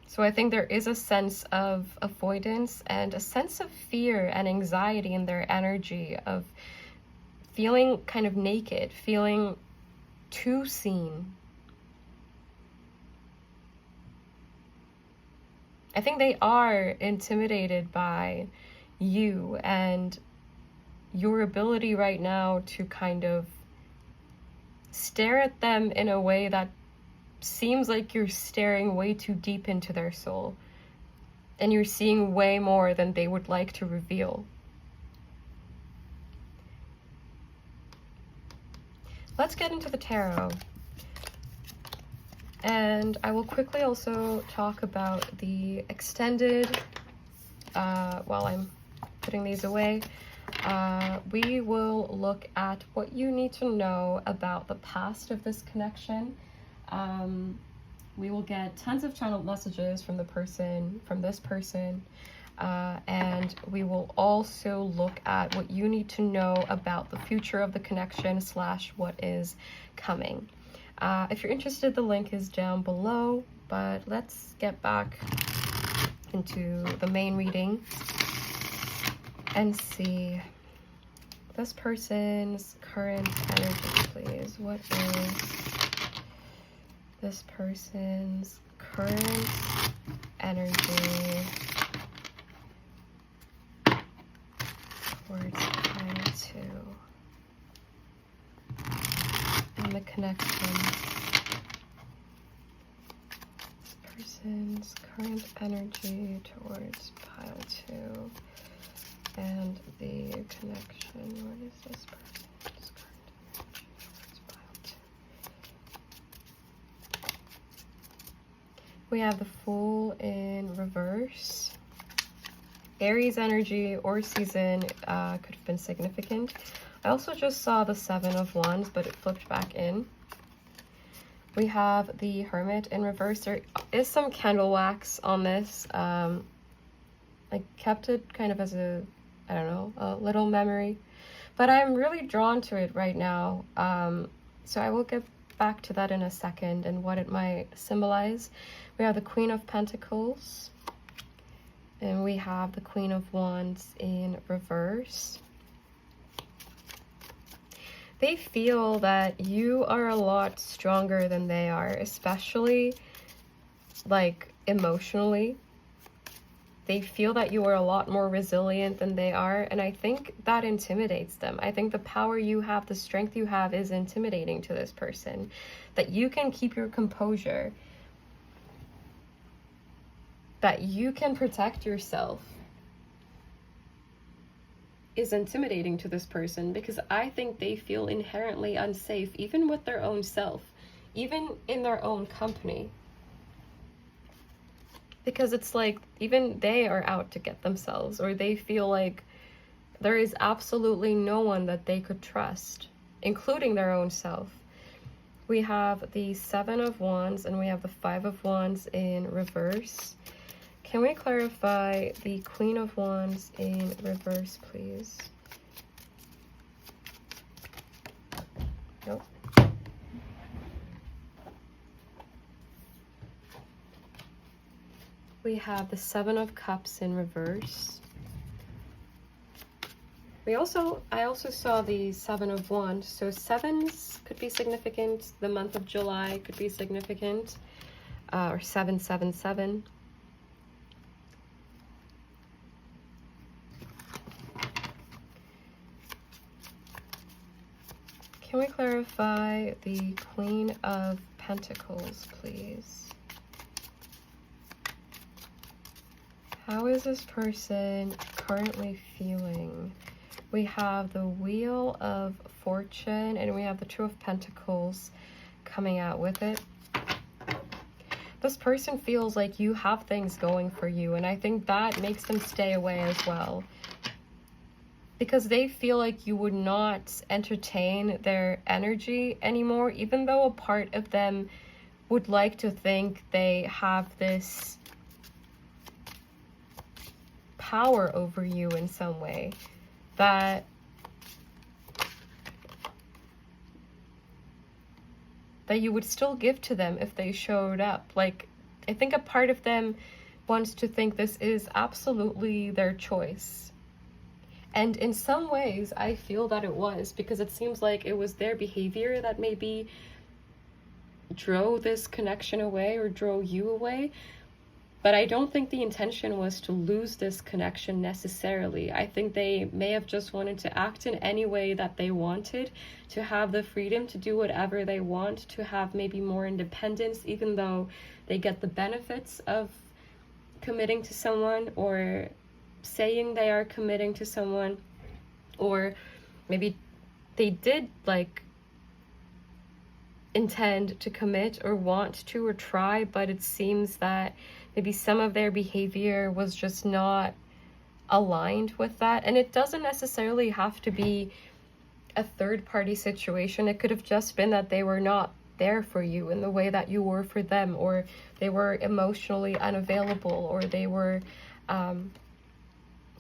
So I think there is a sense of avoidance and a sense of fear and anxiety in their energy, of feeling kind of naked, feeling too seen. I think they are intimidated by you and your ability right now to kind of stare at them in a way that seems like you're staring way too deep into their soul, and you're seeing way more than they would like to reveal. Let's get into the tarot. And I will quickly also talk about the extended, while I'm putting these away. We will look at what you need to know about the past of this connection. We will get tons of channeled messages from this person, and we will also look at what you need to know about the future of the connection / what is coming. If you're interested, the link is down below, but let's get back into the main reading and see this person's current energy, please. What is this person's current energy towards pile 2 and the connection? This person's current energy towards pile 2 and the connection. What is this person's current energy towards pile 2? We have the Fool in reverse. Aries energy or season could have been significant. I also just saw the 7 of Wands, but it flipped back in. We have the Hermit in reverse. There is some candle wax on this. I kept it kind of as a little memory, but I'm really drawn to it right now. So I will get back to that in a second and what it might symbolize. We have the Queen of Pentacles, and we have the Queen of Wands in reverse. They feel that you are a lot stronger than they are, especially like emotionally. They feel that you are a lot more resilient than they are, and I think that intimidates them. I think the power you have, the strength you have is intimidating to this person. That you can keep your composure, that you can protect yourself, is intimidating to this person, because I think they feel inherently unsafe, even with their own self, even in their own company. Because it's like, even they are out to get themselves, or they feel like there is absolutely no one that they could trust, including their own self. We have the 7 of Wands, and we have the 5 of Wands in reverse. Can we clarify the Queen of Wands in reverse, please? Nope. We have the 7 of Cups in reverse. I also saw the 7 of Wands, so 7s could be significant. The month of July could be significant, or 777. Can we clarify the Queen of Pentacles, please? How is this person currently feeling? We have the Wheel of Fortune, and we have the Two of Pentacles coming out with it. This person feels like you have things going for you, and I think that makes them stay away as well. Because they feel like you would not entertain their energy anymore, even though a part of them would like to think they have this power over you in some way, that you would still give to them if they showed up. Like, I think a part of them wants to think this is absolutely their choice. And in some ways, I feel that it was, because it seems like it was their behavior that maybe drove this connection away, or drove you away. But I don't think the intention was to lose this connection necessarily. I think they may have just wanted to act in any way that they wanted, to have the freedom to do whatever they want, to have maybe more independence, even though they get the benefits of committing to someone or saying they are committing to someone. Or maybe they did like intend to commit or want to or try, but it seems that maybe some of their behavior was just not aligned with that. And it doesn't necessarily have to be a third-party situation. It could have just been that they were not there for you in the way that you were for them, or they were emotionally unavailable, or they were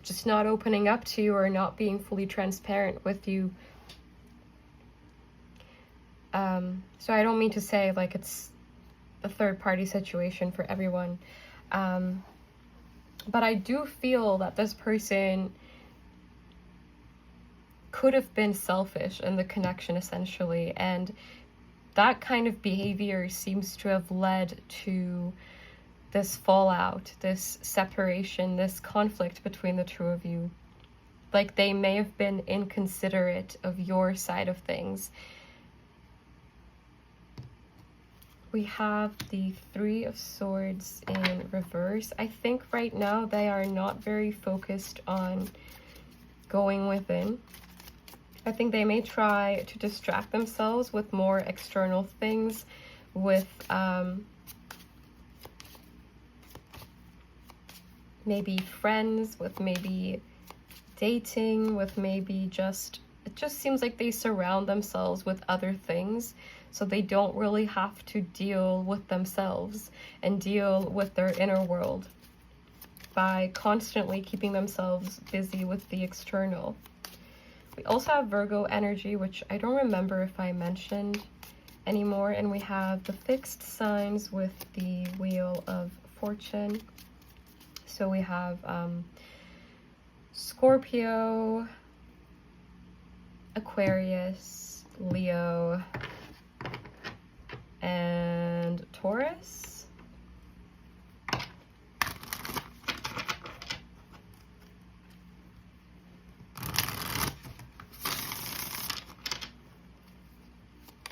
just not opening up to you or not being fully transparent with you. So I don't mean to say like it's a third-party situation for everyone. But I do feel that this person could have been selfish in the connection, essentially. And that kind of behavior seems to have led to this fallout, this separation, this conflict between the two of you. Like they may have been inconsiderate of your side of things. We have the Three of Swords in reverse. I think right now they are not very focused on going within. I think they may try to distract themselves with more external things, with maybe friends, with maybe dating, with maybe just, it just seems like they surround themselves with other things. So they don't really have to deal with themselves and deal with their inner world by constantly keeping themselves busy with the external. We also have Virgo energy, which I don't remember if I mentioned anymore. And we have the fixed signs with the Wheel of Fortune. So we have Scorpio, Aquarius, Leo, and Taurus.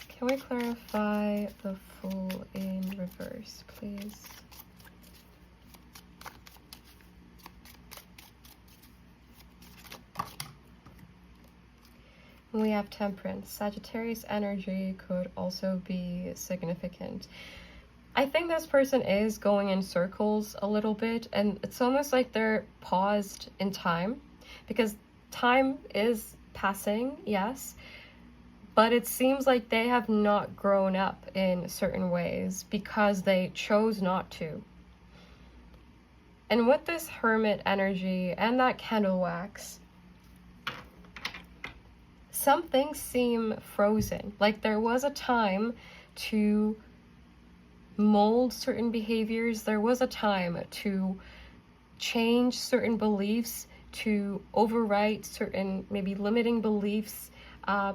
Can we clarify the Fool in reverse, please? We have Temperance. Sagittarius energy could also be significant. I think this person is going in circles a little bit, and it's almost like they're paused in time, because time is passing, yes, but it seems like they have not grown up in certain ways because they chose not to. And with this Hermit energy and that candle wax, some things seem frozen. Like there was a time to mold certain behaviors. There was a time to change certain beliefs, to overwrite certain maybe limiting beliefs,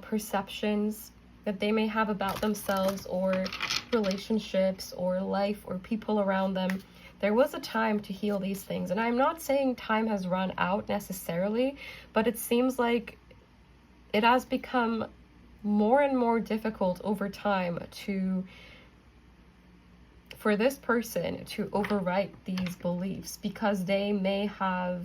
perceptions that they may have about themselves or relationships or life or people around them. There was a time to heal these things. And I'm not saying time has run out necessarily, but it seems like it has become more and more difficult over time for this person to overwrite these beliefs, because they may have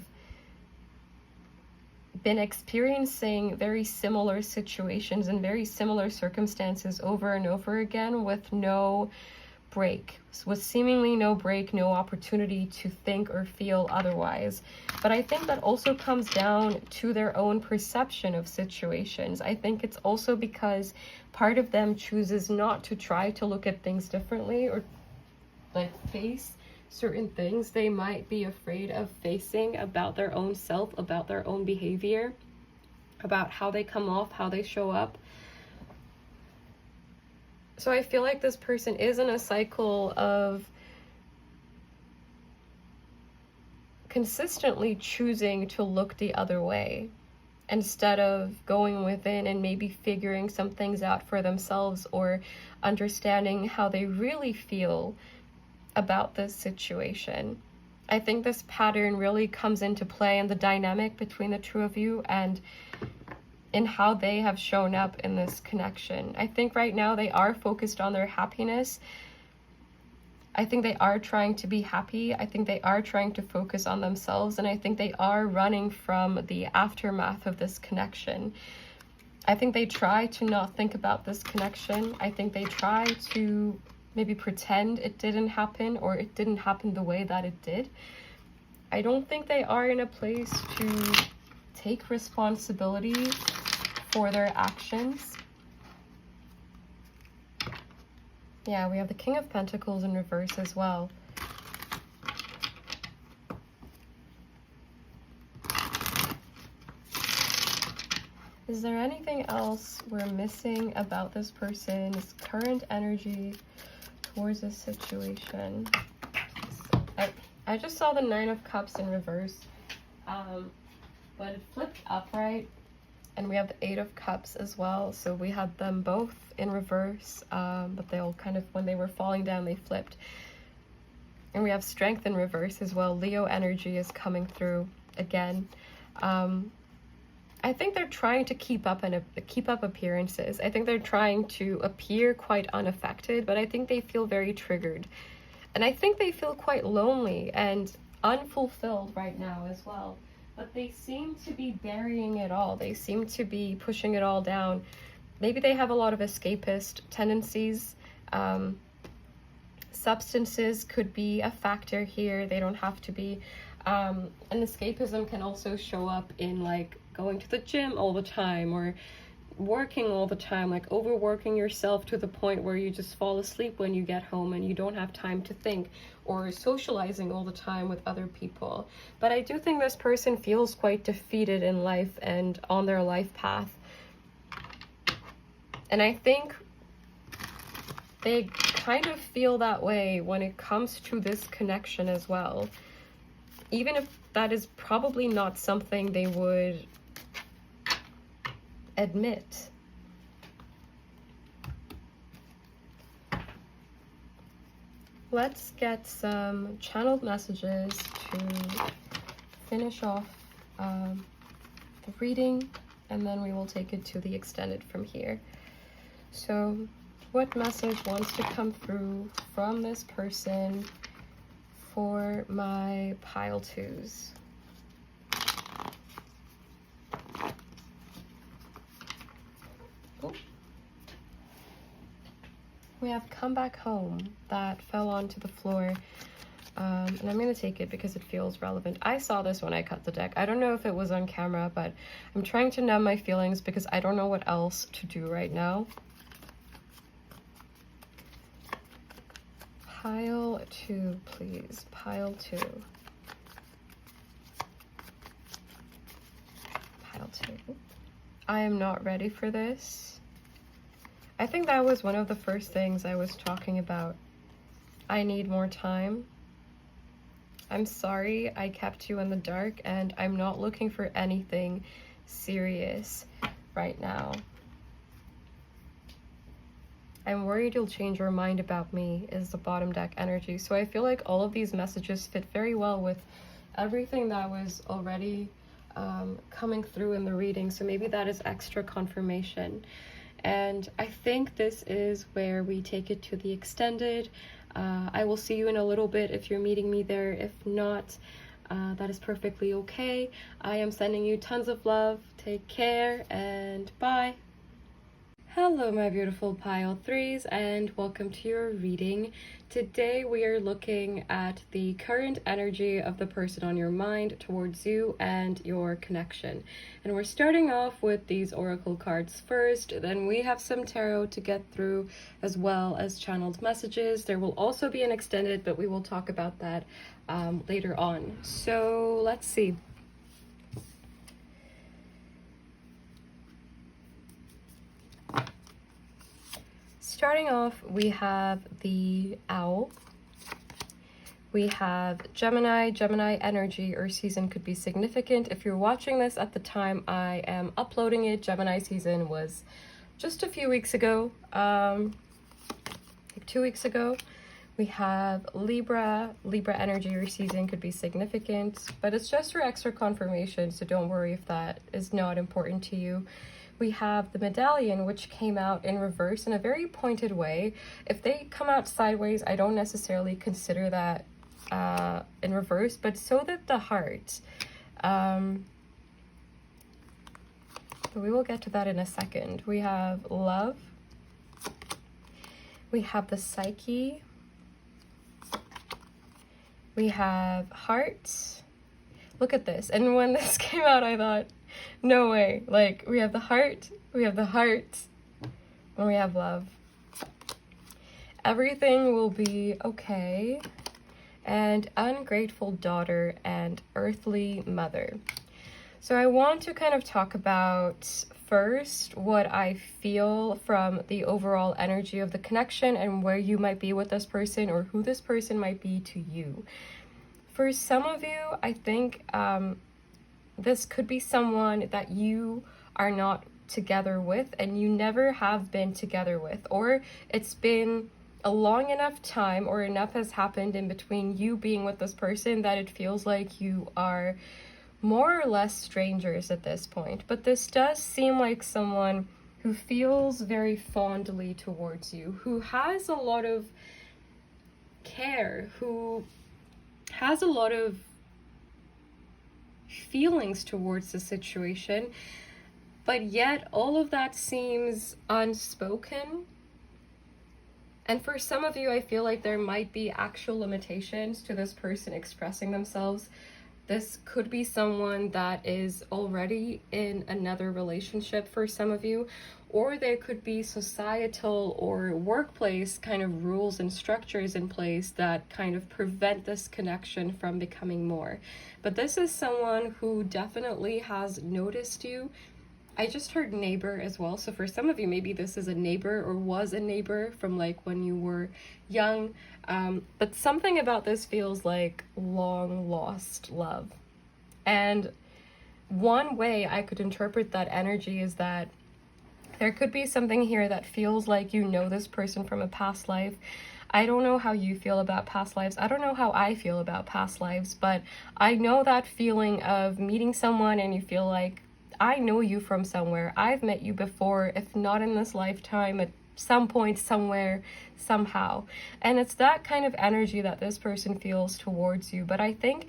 been experiencing very similar situations and very similar circumstances over and over again with no break, with seemingly no break, no opportunity to think or feel otherwise. But I think that also comes down to their own perception of situations. I think it's also because part of them chooses not to try to look at things differently or like face certain things they might be afraid of facing about their own self, about their own behavior, about how they come off, how they show up. So I feel like this person is in a cycle of consistently choosing to look the other way instead of going within and maybe figuring some things out for themselves or understanding how they really feel about this situation. I think this pattern really comes into play in the dynamic between the two of you and in how they have shown up in this connection. I think right now they are focused on their happiness. I think they are trying to be happy. I think they are trying to focus on themselves, and I think they are running from the aftermath of this connection. I think they try to not think about this connection. I think they try to maybe pretend it didn't happen, or it didn't happen the way that it did. I don't think they are in a place to take responsibility for their actions. Yeah, we have the King of Pentacles in reverse as well. Is there anything else we're missing about this person's current energy towards this situation? I just saw the Nine of Cups in reverse, but it flipped upright, and we have the Eight of Cups as well. So we had them both in reverse, but they all kind of, when they were falling down, they flipped. And we have Strength in reverse as well. Leo energy is coming through again. I think they're trying to keep up appearances. I think they're trying to appear quite unaffected, but I think they feel very triggered. And I think they feel quite lonely and unfulfilled right now as well. But they seem to be burying it all. They seem to be pushing it all down. Maybe they have a lot of escapist tendencies. Substances could be a factor here. They don't have to be. And escapism can also show up in like going to the gym all the time, or working all the time, like overworking yourself to the point where you just fall asleep when you get home and you don't have time to think, or socializing all the time with other people. But I do think this person feels quite defeated in life and on their life path. And I think they kind of feel that way when it comes to this connection as well. Even if that is probably not something they would admit. Let's get some channeled messages to finish off the reading, and then we will take it to the extended from here. So what message wants to come through from this person for my pile twos? We have Come Back Home. That fell onto the floor, and I'm going to take it because it feels relevant. I saw this when I cut the deck. I don't know if it was on camera, but I'm trying to numb my feelings because I don't know what else to do right now. Pile 2, please. Pile 2. Pile 2. I am not ready for this. I think that was one of the first things I was talking about. I need more time. I'm sorry I kept you in the dark, and I'm not looking for anything serious right now. I'm worried you'll change your mind about me is the bottom deck energy. So I feel like all of these messages fit very well with everything that was already coming through in the reading. So maybe that is extra confirmation. And I think this is where we take it to the extended. I will see you in a little bit if you're meeting me there. If not, that is perfectly okay. I am sending you tons of love. Take care and bye. Hello, my beautiful pile threes, and welcome to your reading. Today we are looking at the current energy of the person on your mind towards you and your connection. And we're starting off with these oracle cards first, then we have some tarot to get through, as well as channeled messages. There will also be an extended, but we will talk about that later on. So let's see. Starting off, we have the owl. We have Gemini. Gemini energy or season could be significant. If you're watching this at the time I am uploading it, Gemini season was just a few weeks ago, like 2 weeks ago. We have Libra. Libra energy or season could be significant, but it's just for extra confirmation, so don't worry if that is not important to you. We have the medallion, which came out in reverse in a very pointed way. If they come out sideways, I don't necessarily consider that in reverse, but so that the heart. But we will get to that in a second. We have love. We have the psyche. We have heart. Look at this. And when this came out, I thought, no way. Like, we have the heart, we have the heart, and we have love. Everything will be okay. And ungrateful daughter and earthly mother. So I want to kind of talk about first what I feel from the overall energy of the connection and where you might be with this person or who this person might be to you. For some of you, I think this could be someone that you are not together with and you never have been together with, or it's been a long enough time or enough has happened in between you being with this person that it feels like you are more or less strangers at this point. But this does seem like someone who feels very fondly towards you, who has a lot of care, who has a lot of feelings towards the situation, but yet all of that seems unspoken. And for some of you, I feel like there might be actual limitations to this person expressing themselves. This could be someone that is already in another relationship for some of you, or there could be societal or workplace kind of rules and structures in place that kind of prevent this connection from becoming more. But this is someone who definitely has noticed you. I just heard neighbor as well. So for some of you, maybe this is a neighbor or was a neighbor from like when you were young. But something about this feels like long lost love. And one way I could interpret that energy is that there could be something here that feels like you know this person from a past life. I don't know how you feel about past lives. I don't know how I feel about past lives, but I know that feeling of meeting someone and you feel like, I know you from somewhere. I've met you before, if not in this lifetime, at some point, somewhere, somehow. And it's that kind of energy that this person feels towards you. But I think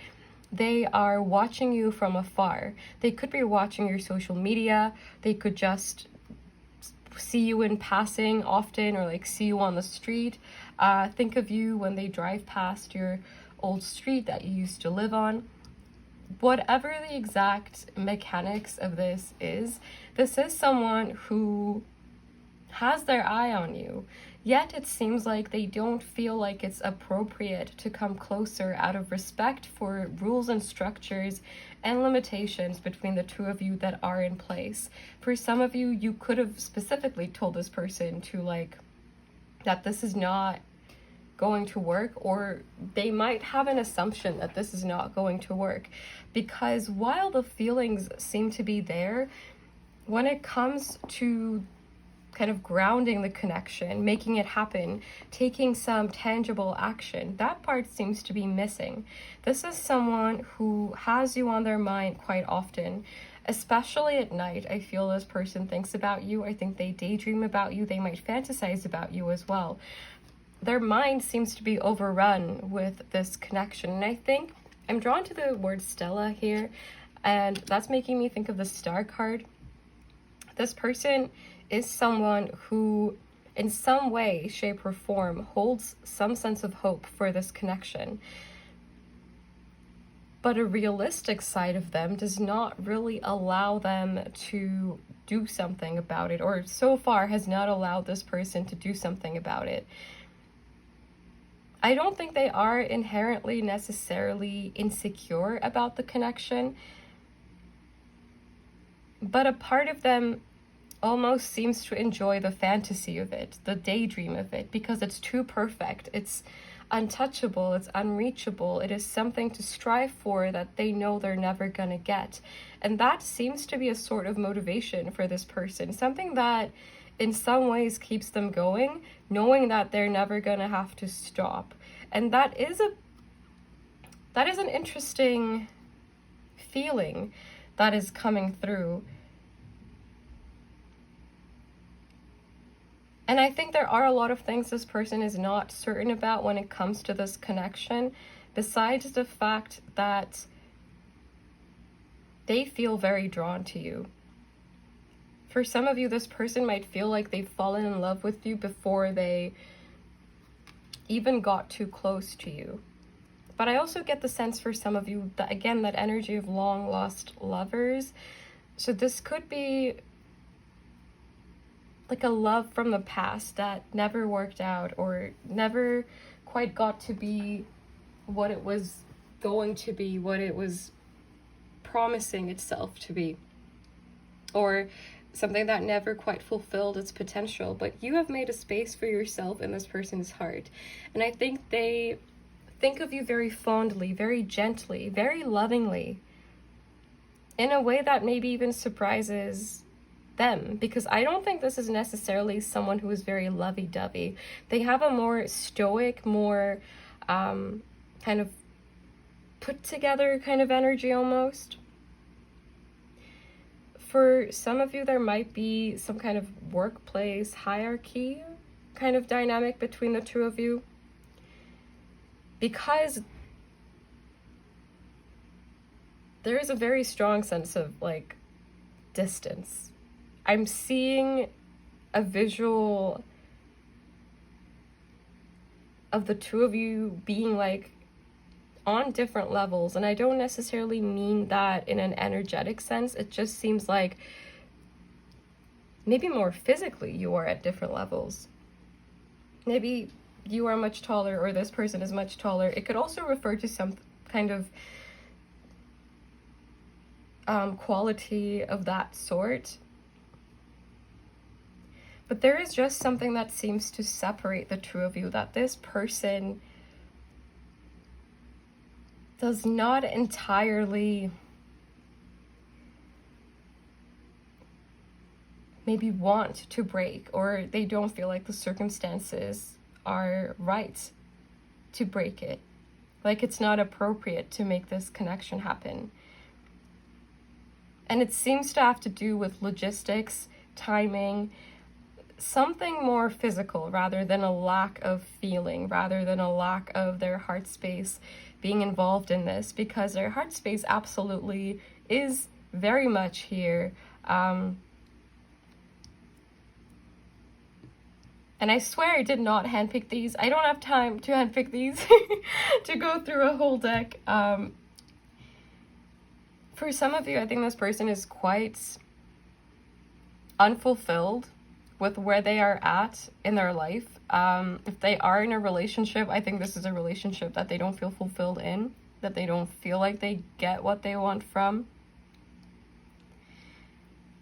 they are watching you from afar. They could be watching your social media. They could just see you in passing often, or like see you on the street. Think of you when they drive past your old street that you used to live on. Whatever the exact mechanics of this is someone who has their eye on you, yet it seems like they don't feel like it's appropriate to come closer out of respect for rules and structures and limitations between the two of you that are in place. For some of you, you could have specifically told this person to like, that this is not going to work, or they might have an assumption that this is not going to work, because while the feelings seem to be there, when it comes to kind of grounding the connection, making it happen, taking some tangible action, that part seems to be missing. This is someone who has you on their mind quite often, especially at night. I feel this person thinks about you. I think they daydream about you. They might fantasize about you as well. Their mind seems to be overrun with this connection. And I think I'm drawn to the word Stella here, and that's making me think of the Star card. This person is someone who, in some way, shape, or form, holds some sense of hope for this connection. But a realistic side of them does not really allow them to do something about it, or so far has not allowed this person to do something about it. I don't think they are inherently necessarily insecure about the connection, but a part of them almost seems to enjoy the fantasy of it, the daydream of it, because it's too perfect. It's untouchable, it's unreachable, it is something to strive for that they know they're never gonna get. And that seems to be a sort of motivation for this person, something that in some ways keeps them going, knowing that they're never going to have to stop. And that is an interesting feeling that is coming through. And I think there are a lot of things this person is not certain about when it comes to this connection, besides the fact that they feel very drawn to you. For some of you, this person might feel like they've fallen in love with you before they even got too close to you. But I also get the sense for some of you that, again, that energy of long lost lovers. So this could be like a love from the past that never worked out or never quite got to be what it was going to be, what it was promising itself to be, or something that never quite fulfilled its potential. But you have made a space for yourself in this person's heart, and I think they think of you very fondly, very gently, very lovingly, in a way that maybe even surprises them, because I don't think this is necessarily someone who is very lovey-dovey. They have a more stoic, more kind of put together kind of energy almost. For some of you, there might be some kind of workplace hierarchy kind of dynamic between the two of you, because there is a very strong sense of like distance. I'm seeing a visual of the two of you being like on different levels, and I don't necessarily mean that in an energetic sense. It just seems like maybe more physically you are at different levels. Maybe you are much taller, or this person is much taller. It could also refer to some kind of quality of that sort. But there is just something that seems to separate the two of you, that this person does not entirely maybe want to break, or they don't feel like the circumstances are right to break it. Like it's not appropriate to make this connection happen. And it seems to have to do with logistics, timing, something more physical rather than a lack of feeling, rather than a lack of their heart space being involved in this, because their heart space absolutely is very much here. And I swear I did not handpick these. I don't have time to handpick these to go through a whole deck. For some of you, I think this person is quite unfulfilled with where they are at in their life. If they are in a relationship, I think this is a relationship that they don't feel fulfilled in, that they don't feel like they get what they want from.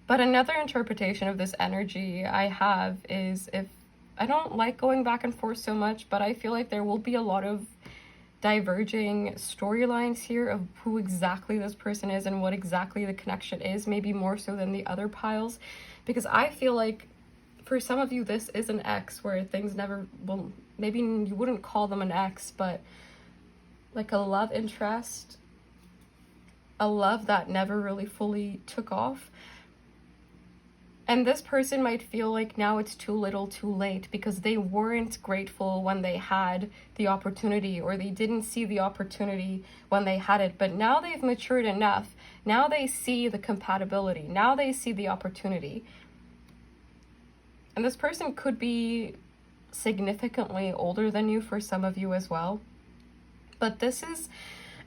But another interpretation of this energy I have is, if I don't like going back and forth so much, but I feel like there will be a lot of diverging storylines here of who exactly this person is and what exactly the connection is, maybe more so than the other piles, because I feel like for some of you this is an ex where things never, well, maybe you wouldn't call them an ex, but like a love interest, a love that never really fully took off. And this person might feel like now it's too little too late, because they weren't grateful when they had the opportunity, or they didn't see the opportunity when they had it. But now they've matured enough. Now they see the compatibility. Now they see the opportunity. And this person could be significantly older than you for some of you as well. But this is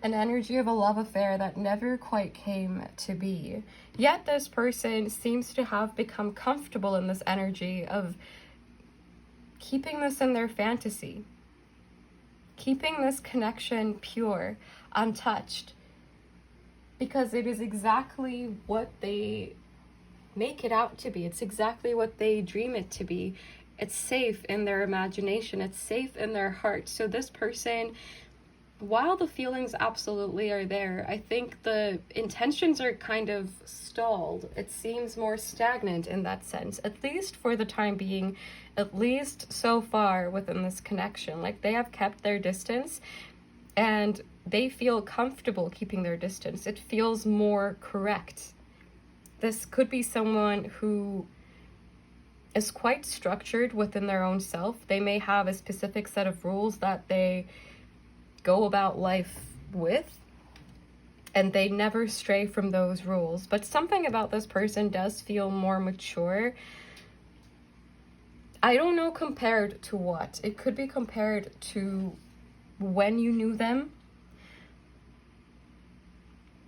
an energy of a love affair that never quite came to be. Yet this person seems to have become comfortable in this energy of keeping this in their fantasy, keeping this connection pure, untouched, because it is exactly what they make it out to be. It's exactly what they dream it to be. It's safe in their imagination. It's safe in their heart. So this person while the feelings absolutely are there, I think the intentions are kind of stalled. It seems more stagnant in that sense, at least for the time being, at least so far within this connection. Like, they have kept their distance and they feel comfortable keeping their distance. It feels more correct. This could be someone who is quite structured within their own self. They may have a specific set of rules that they go about life with, and they never stray from those rules. But something about this person does feel more mature. I don't know compared to what. It could be compared to when you knew them.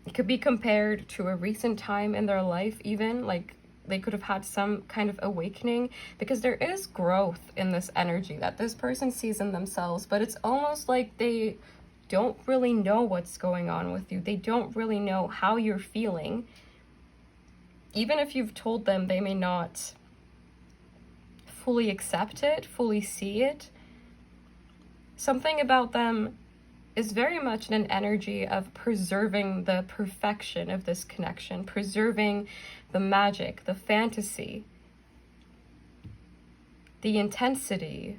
It could be compared to a recent time in their life, even. Like, they could have had some kind of awakening, because there is growth in this energy that this person sees in themselves, but it's almost like they don't really know what's going on with you. They don't really know how you're feeling. Even if you've told them, they may not fully accept it, fully see it. Something about them is very much an energy of preserving the perfection of this connection, preserving the magic, the fantasy, the intensity,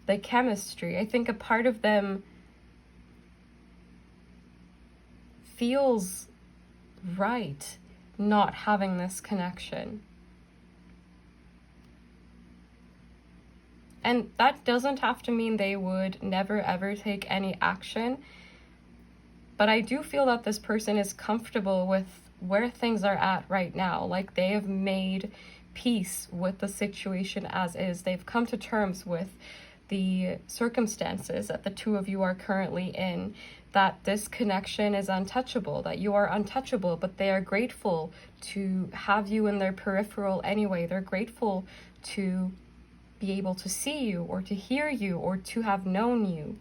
the chemistry. I think a part of them feels right not having this connection. And that doesn't have to mean they would never ever take any action. But I do feel that this person is comfortable with where things are at right now. Like, they have made peace with the situation as is. They've come to terms with the circumstances that the two of you are currently in, that this connection is untouchable, that you are untouchable, but they are grateful to have you in their peripheral anyway. They're grateful to be able to see you or to hear you or to have known you,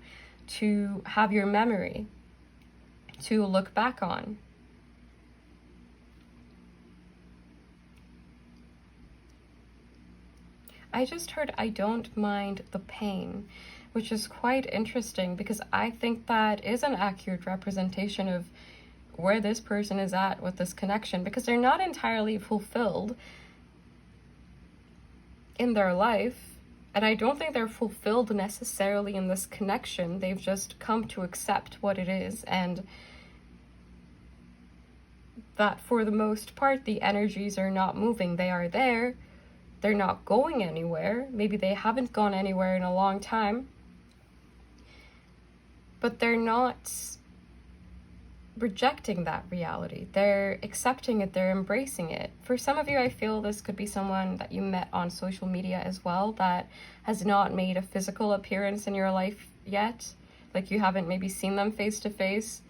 to have your memory to look back on. I just heard, I don't mind the pain, which is quite interesting, because I think that is an accurate representation of where this person is at with this connection, because they're not entirely fulfilled in their life. And I don't think they're fulfilled necessarily in this connection. They've just come to accept what it is, and that for the most part, the energies are not moving. They are there. They're not going anywhere. Maybe they haven't gone anywhere in a long time. But they're not rejecting that reality. They're accepting it. They're embracing it. For some of you, I feel this could be someone that you met on social media as well, that has not made a physical appearance in your life yet. Like, you haven't maybe seen them face to face.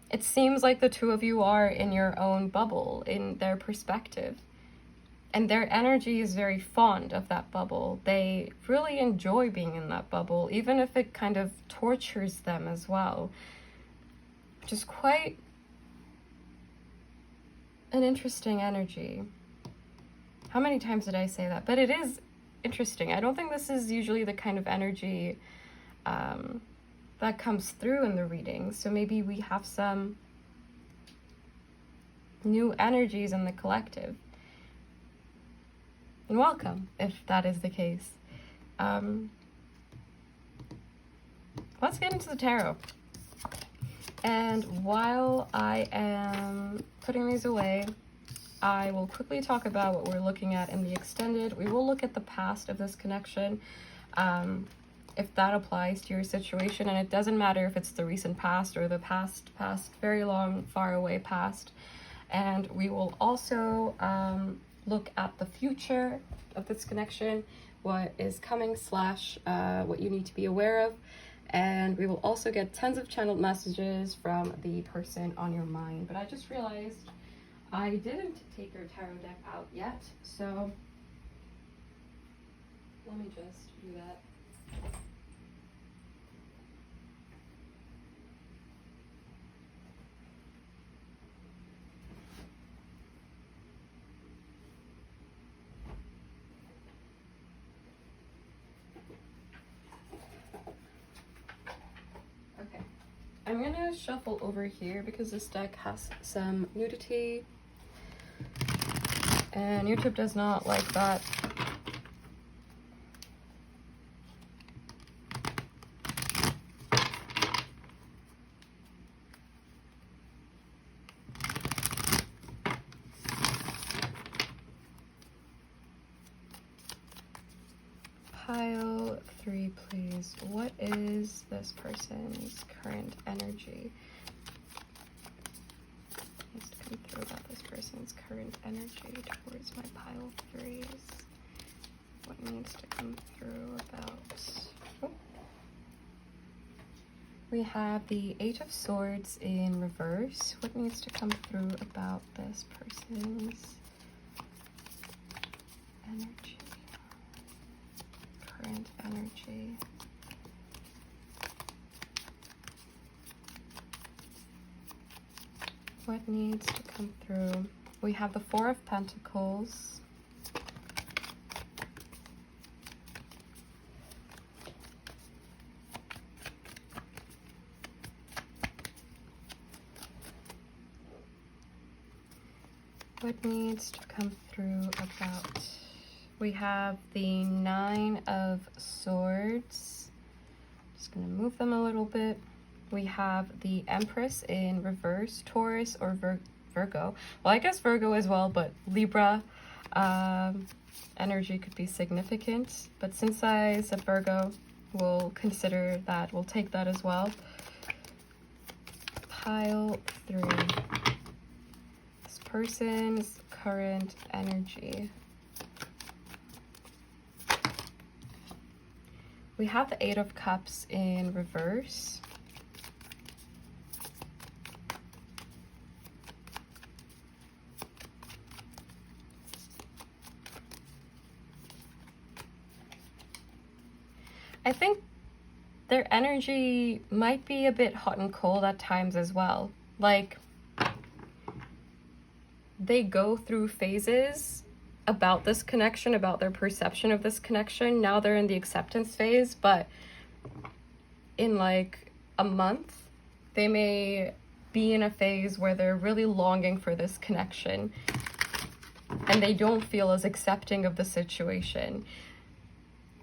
It seems like the two of you are in your own bubble, in their perspective. And their energy is very fond of that bubble. They really enjoy being in that bubble, even if it kind of tortures them as well. Which is quite an interesting energy. How many times did I say that? But it is interesting. I don't think this is usually the kind of energy that comes through in the reading. So maybe we have some new energies in the collective. And welcome, if that is the case. Let's get into the tarot. And while I am putting these away, I will quickly talk about what we're looking at in the extended. We will look at the past of this connection, if that applies to your situation. And it doesn't matter if it's the recent past or the past, very long, far away past. And we will also look at the future of this connection, what is coming / what you need to be aware of. And we will also get tons of channeled messages from the person on your mind. But I just realized I didn't take your tarot deck out yet, so let me just do that. I'm gonna shuffle over here because this deck has some nudity and YouTube does not like that. Pile 3, please. What is this person's current energy? Needs to come through about this person's current energy towards my pile 3s. What needs to come through about... Oh. We have the 8 of Swords in reverse. What needs to come through about this person's energy? Current energy. What needs to come through? We have the 4 of Pentacles. What needs to come through about... We have the 9 of Swords. Just going to move them a little bit. We have the Empress in reverse, Taurus or Virgo. Well, I guess Virgo as well, but Libra energy could be significant. But since I said Virgo, we'll consider that. We'll take that as well. Pile 3. This person's current energy. We have the 8 of Cups in reverse. I think their energy might be a bit hot and cold at times as well. Like, they go through phases about this connection, about their perception of this connection. Now they're in the acceptance phase, but in like a month, they may be in a phase where they're really longing for this connection and they don't feel as accepting of the situation.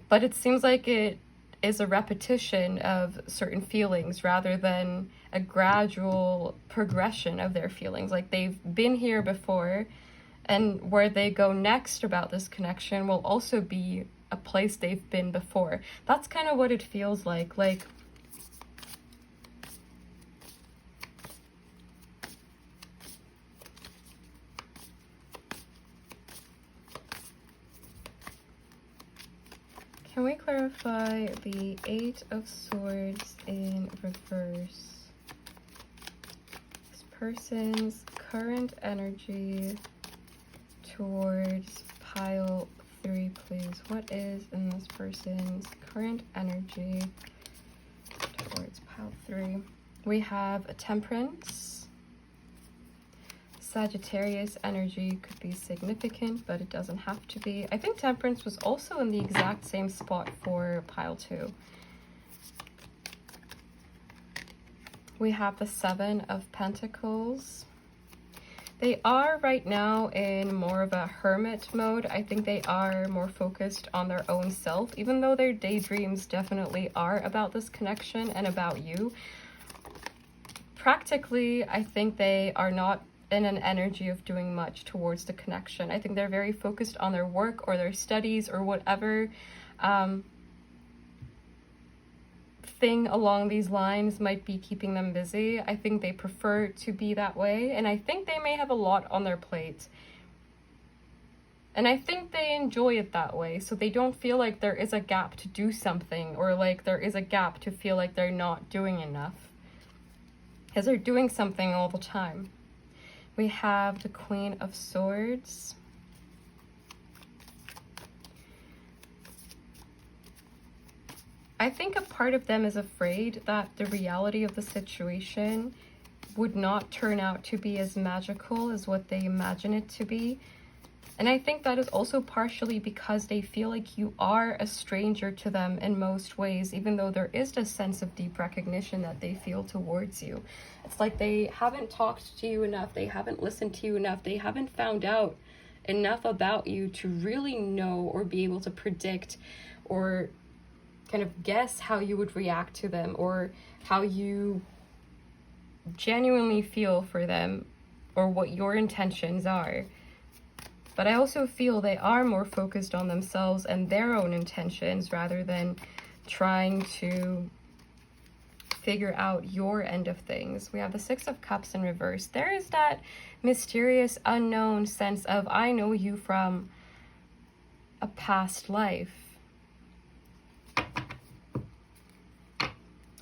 But it seems like it is a repetition of certain feelings rather than a gradual progression of their feelings. Like, they've been here before, and where they go next about this connection will also be a place they've been before. That's kind of what it feels like. Like, can we clarify the 8 of Swords in reverse? This person's current energy towards pile 3, please. What is in this person's current energy towards pile 3? We have a Temperance. Sagittarius energy could be significant, but it doesn't have to be. I think Temperance was also in the exact same spot for pile 2. We have the 7 of Pentacles. They are right now in more of a hermit mode. I think they are more focused on their own self, even though their daydreams definitely are about this connection and about you. Practically, I think they are not in an energy of doing much towards the connection. I think they're very focused on their work or their studies or whatever thing along these lines might be keeping them busy. I think they prefer to be that way, and I think they may have a lot on their plate. And I think they enjoy it that way, so they don't feel like there is a gap to do something, or like there is a gap to feel like they're not doing enough, because they're doing something all the time. We have the Queen of Swords. I think a part of them is afraid that the reality of the situation would not turn out to be as magical as what they imagine it to be. And I think that is also partially because they feel like you are a stranger to them in most ways, even though there is this sense of deep recognition that they feel towards you. It's like they haven't talked to you enough, they haven't listened to you enough, they haven't found out enough about you to really know or be able to predict or kind of guess how you would react to them or how you genuinely feel for them or what your intentions are. But I also feel they are more focused on themselves and their own intentions rather than trying to figure out your end of things. We have the Six of Cups in reverse. There is that mysterious, unknown sense of, I know you from a past life. I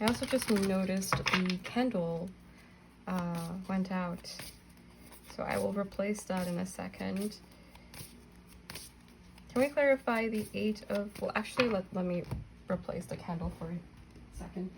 also just noticed the candle went out. So I will replace that in a second. Can we clarify the Eight of... Well, actually, let me replace the candle for a second.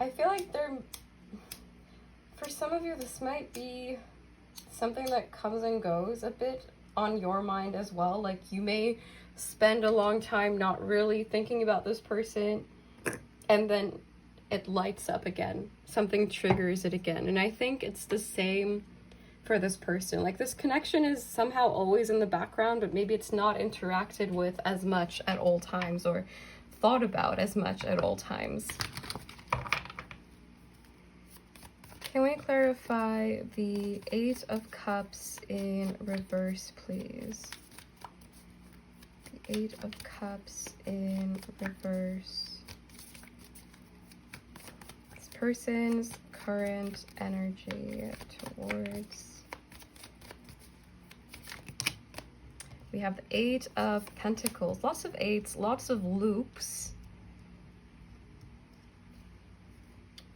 I feel like for some of you, this might be something that comes and goes a bit on your mind as well. Like you may spend a long time not really thinking about this person and then it lights up again. Something triggers it again. And I think it's the same for this person. Like this connection is somehow always in the background, but maybe it's not interacted with as much at all times or thought about as much at all times. Can we clarify the Eight of Cups in reverse, please? The Eight of Cups in reverse. This person's current energy towards. We have the Eight of Pentacles. Lots of eights, lots of loops.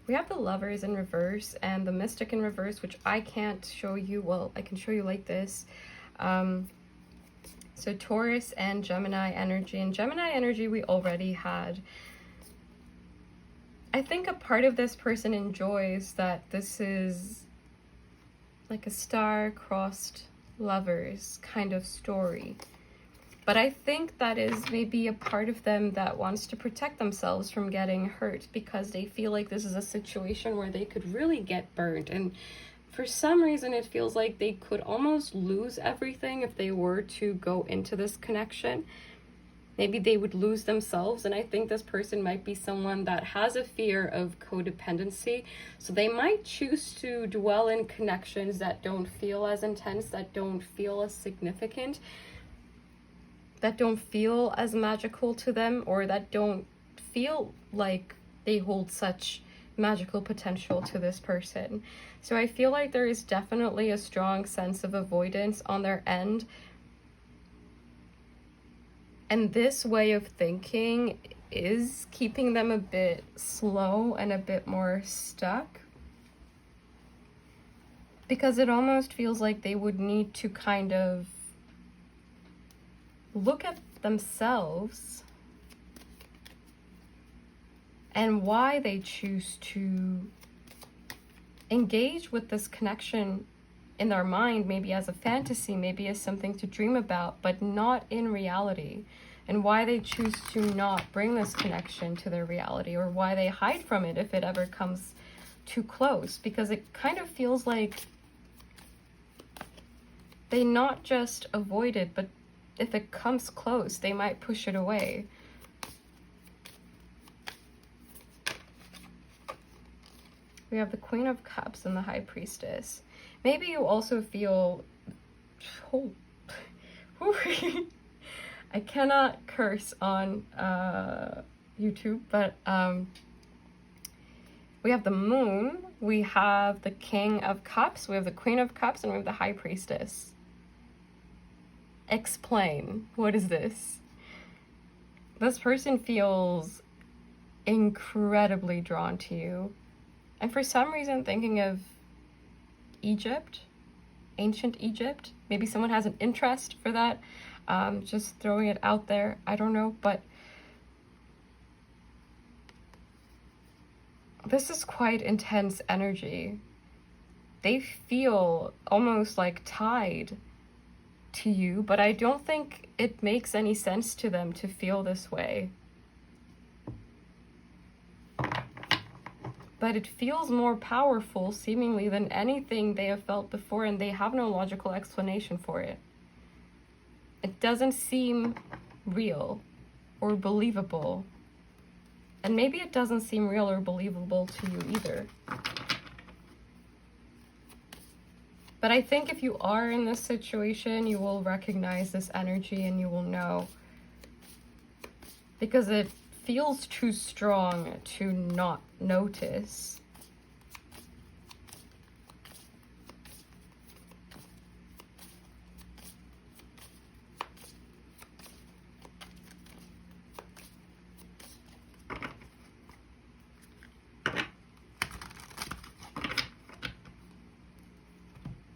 We have the Lovers in reverse and the Mystic in reverse, which I can't show you. Well, I can show you like this. So Taurus and Gemini energy. And Gemini energy we already had. I think a part of this person enjoys that this is like a star-crossed lovers kind of story. But I think that is maybe a part of them that wants to protect themselves from getting hurt because they feel like this is a situation where they could really get burned. And for some reason, it feels like they could almost lose everything if they were to go into this connection. Maybe they would lose themselves. And I think this person might be someone that has a fear of codependency. So they might choose to dwell in connections that don't feel as intense, that don't feel as significant, that don't feel as magical to them, or that don't feel like they hold such magical potential to this person. So I feel like there is definitely a strong sense of avoidance on their end. And this way of thinking is keeping them a bit slow and a bit more stuck. Because it almost feels like they would need to kind of look at themselves and why they choose to engage with this connection in their mind, maybe as a fantasy, maybe as something to dream about, but not in reality, and why they choose to not bring this connection to their reality, or why they hide from it if it ever comes too close, because it kind of feels like they not just avoid it, but if it comes close, they might push it away. We have the Queen of Cups and the High Priestess. Maybe you also feel... Oh. I cannot curse on YouTube, but we have the Moon, we have the King of Cups, we have the Queen of Cups, and we have the High Priestess. Explain. What is this? This person feels incredibly drawn to you. And for some reason thinking of Egypt, ancient Egypt. Maybe someone has an interest for that. Just throwing it out there. I don't know, but this is quite intense energy. They feel almost like tied to you, but I don't think it makes any sense to them to feel this way. But it feels more powerful, seemingly, than anything they have felt before, and they have no logical explanation for it. It doesn't seem real or believable. And maybe it doesn't seem real or believable to you either. But I think if you are in this situation, you will recognize this energy and you will know. Because it feels too strong to not notice.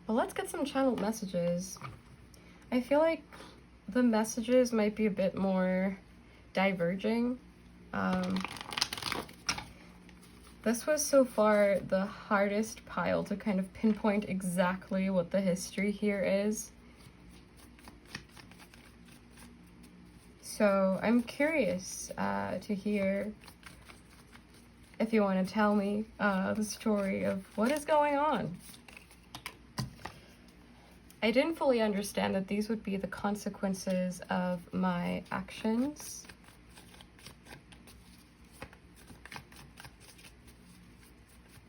Well, let's get some channeled messages. I feel like the messages might be a bit more diverging. This was so far the hardest pile to kind of pinpoint exactly what the history here is. So I'm curious to hear if you want to tell me the story of what is going on. I didn't fully understand that these would be the consequences of my actions.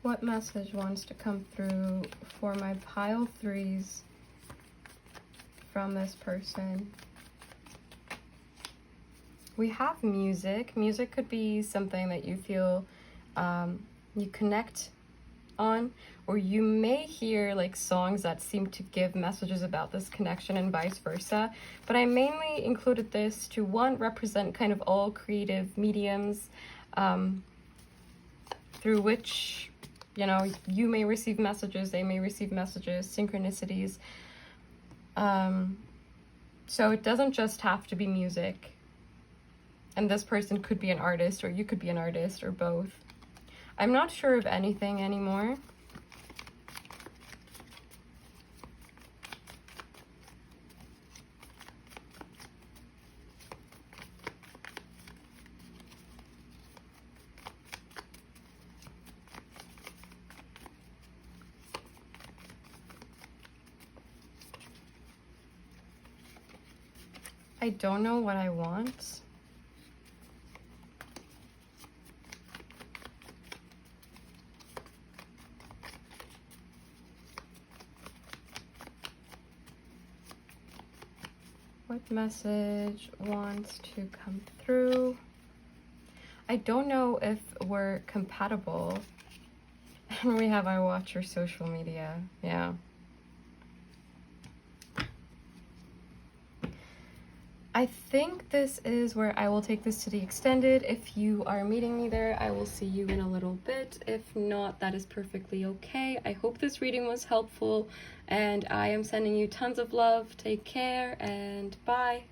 What message wants to come through for my pile threes from this person? We have music. Music could be something that you feel you connect on, or you may hear like songs that seem to give messages about this connection and vice versa. But I mainly included this to, one, represent kind of all creative mediums through which, you know, you may receive messages, they may receive messages, synchronicities. So it doesn't just have to be music. And this person could be an artist, or you could be an artist, or both. I'm not sure of anything anymore. I don't know what I want. What message wants to come through? I don't know if we're compatible. And we have I watch your social media. Yeah. I think this is where I will take this to the extended. If you are meeting me there, I will see you in a little bit. If not, that is perfectly okay. I hope this reading was helpful, and I am sending you tons of love. Take care, and bye.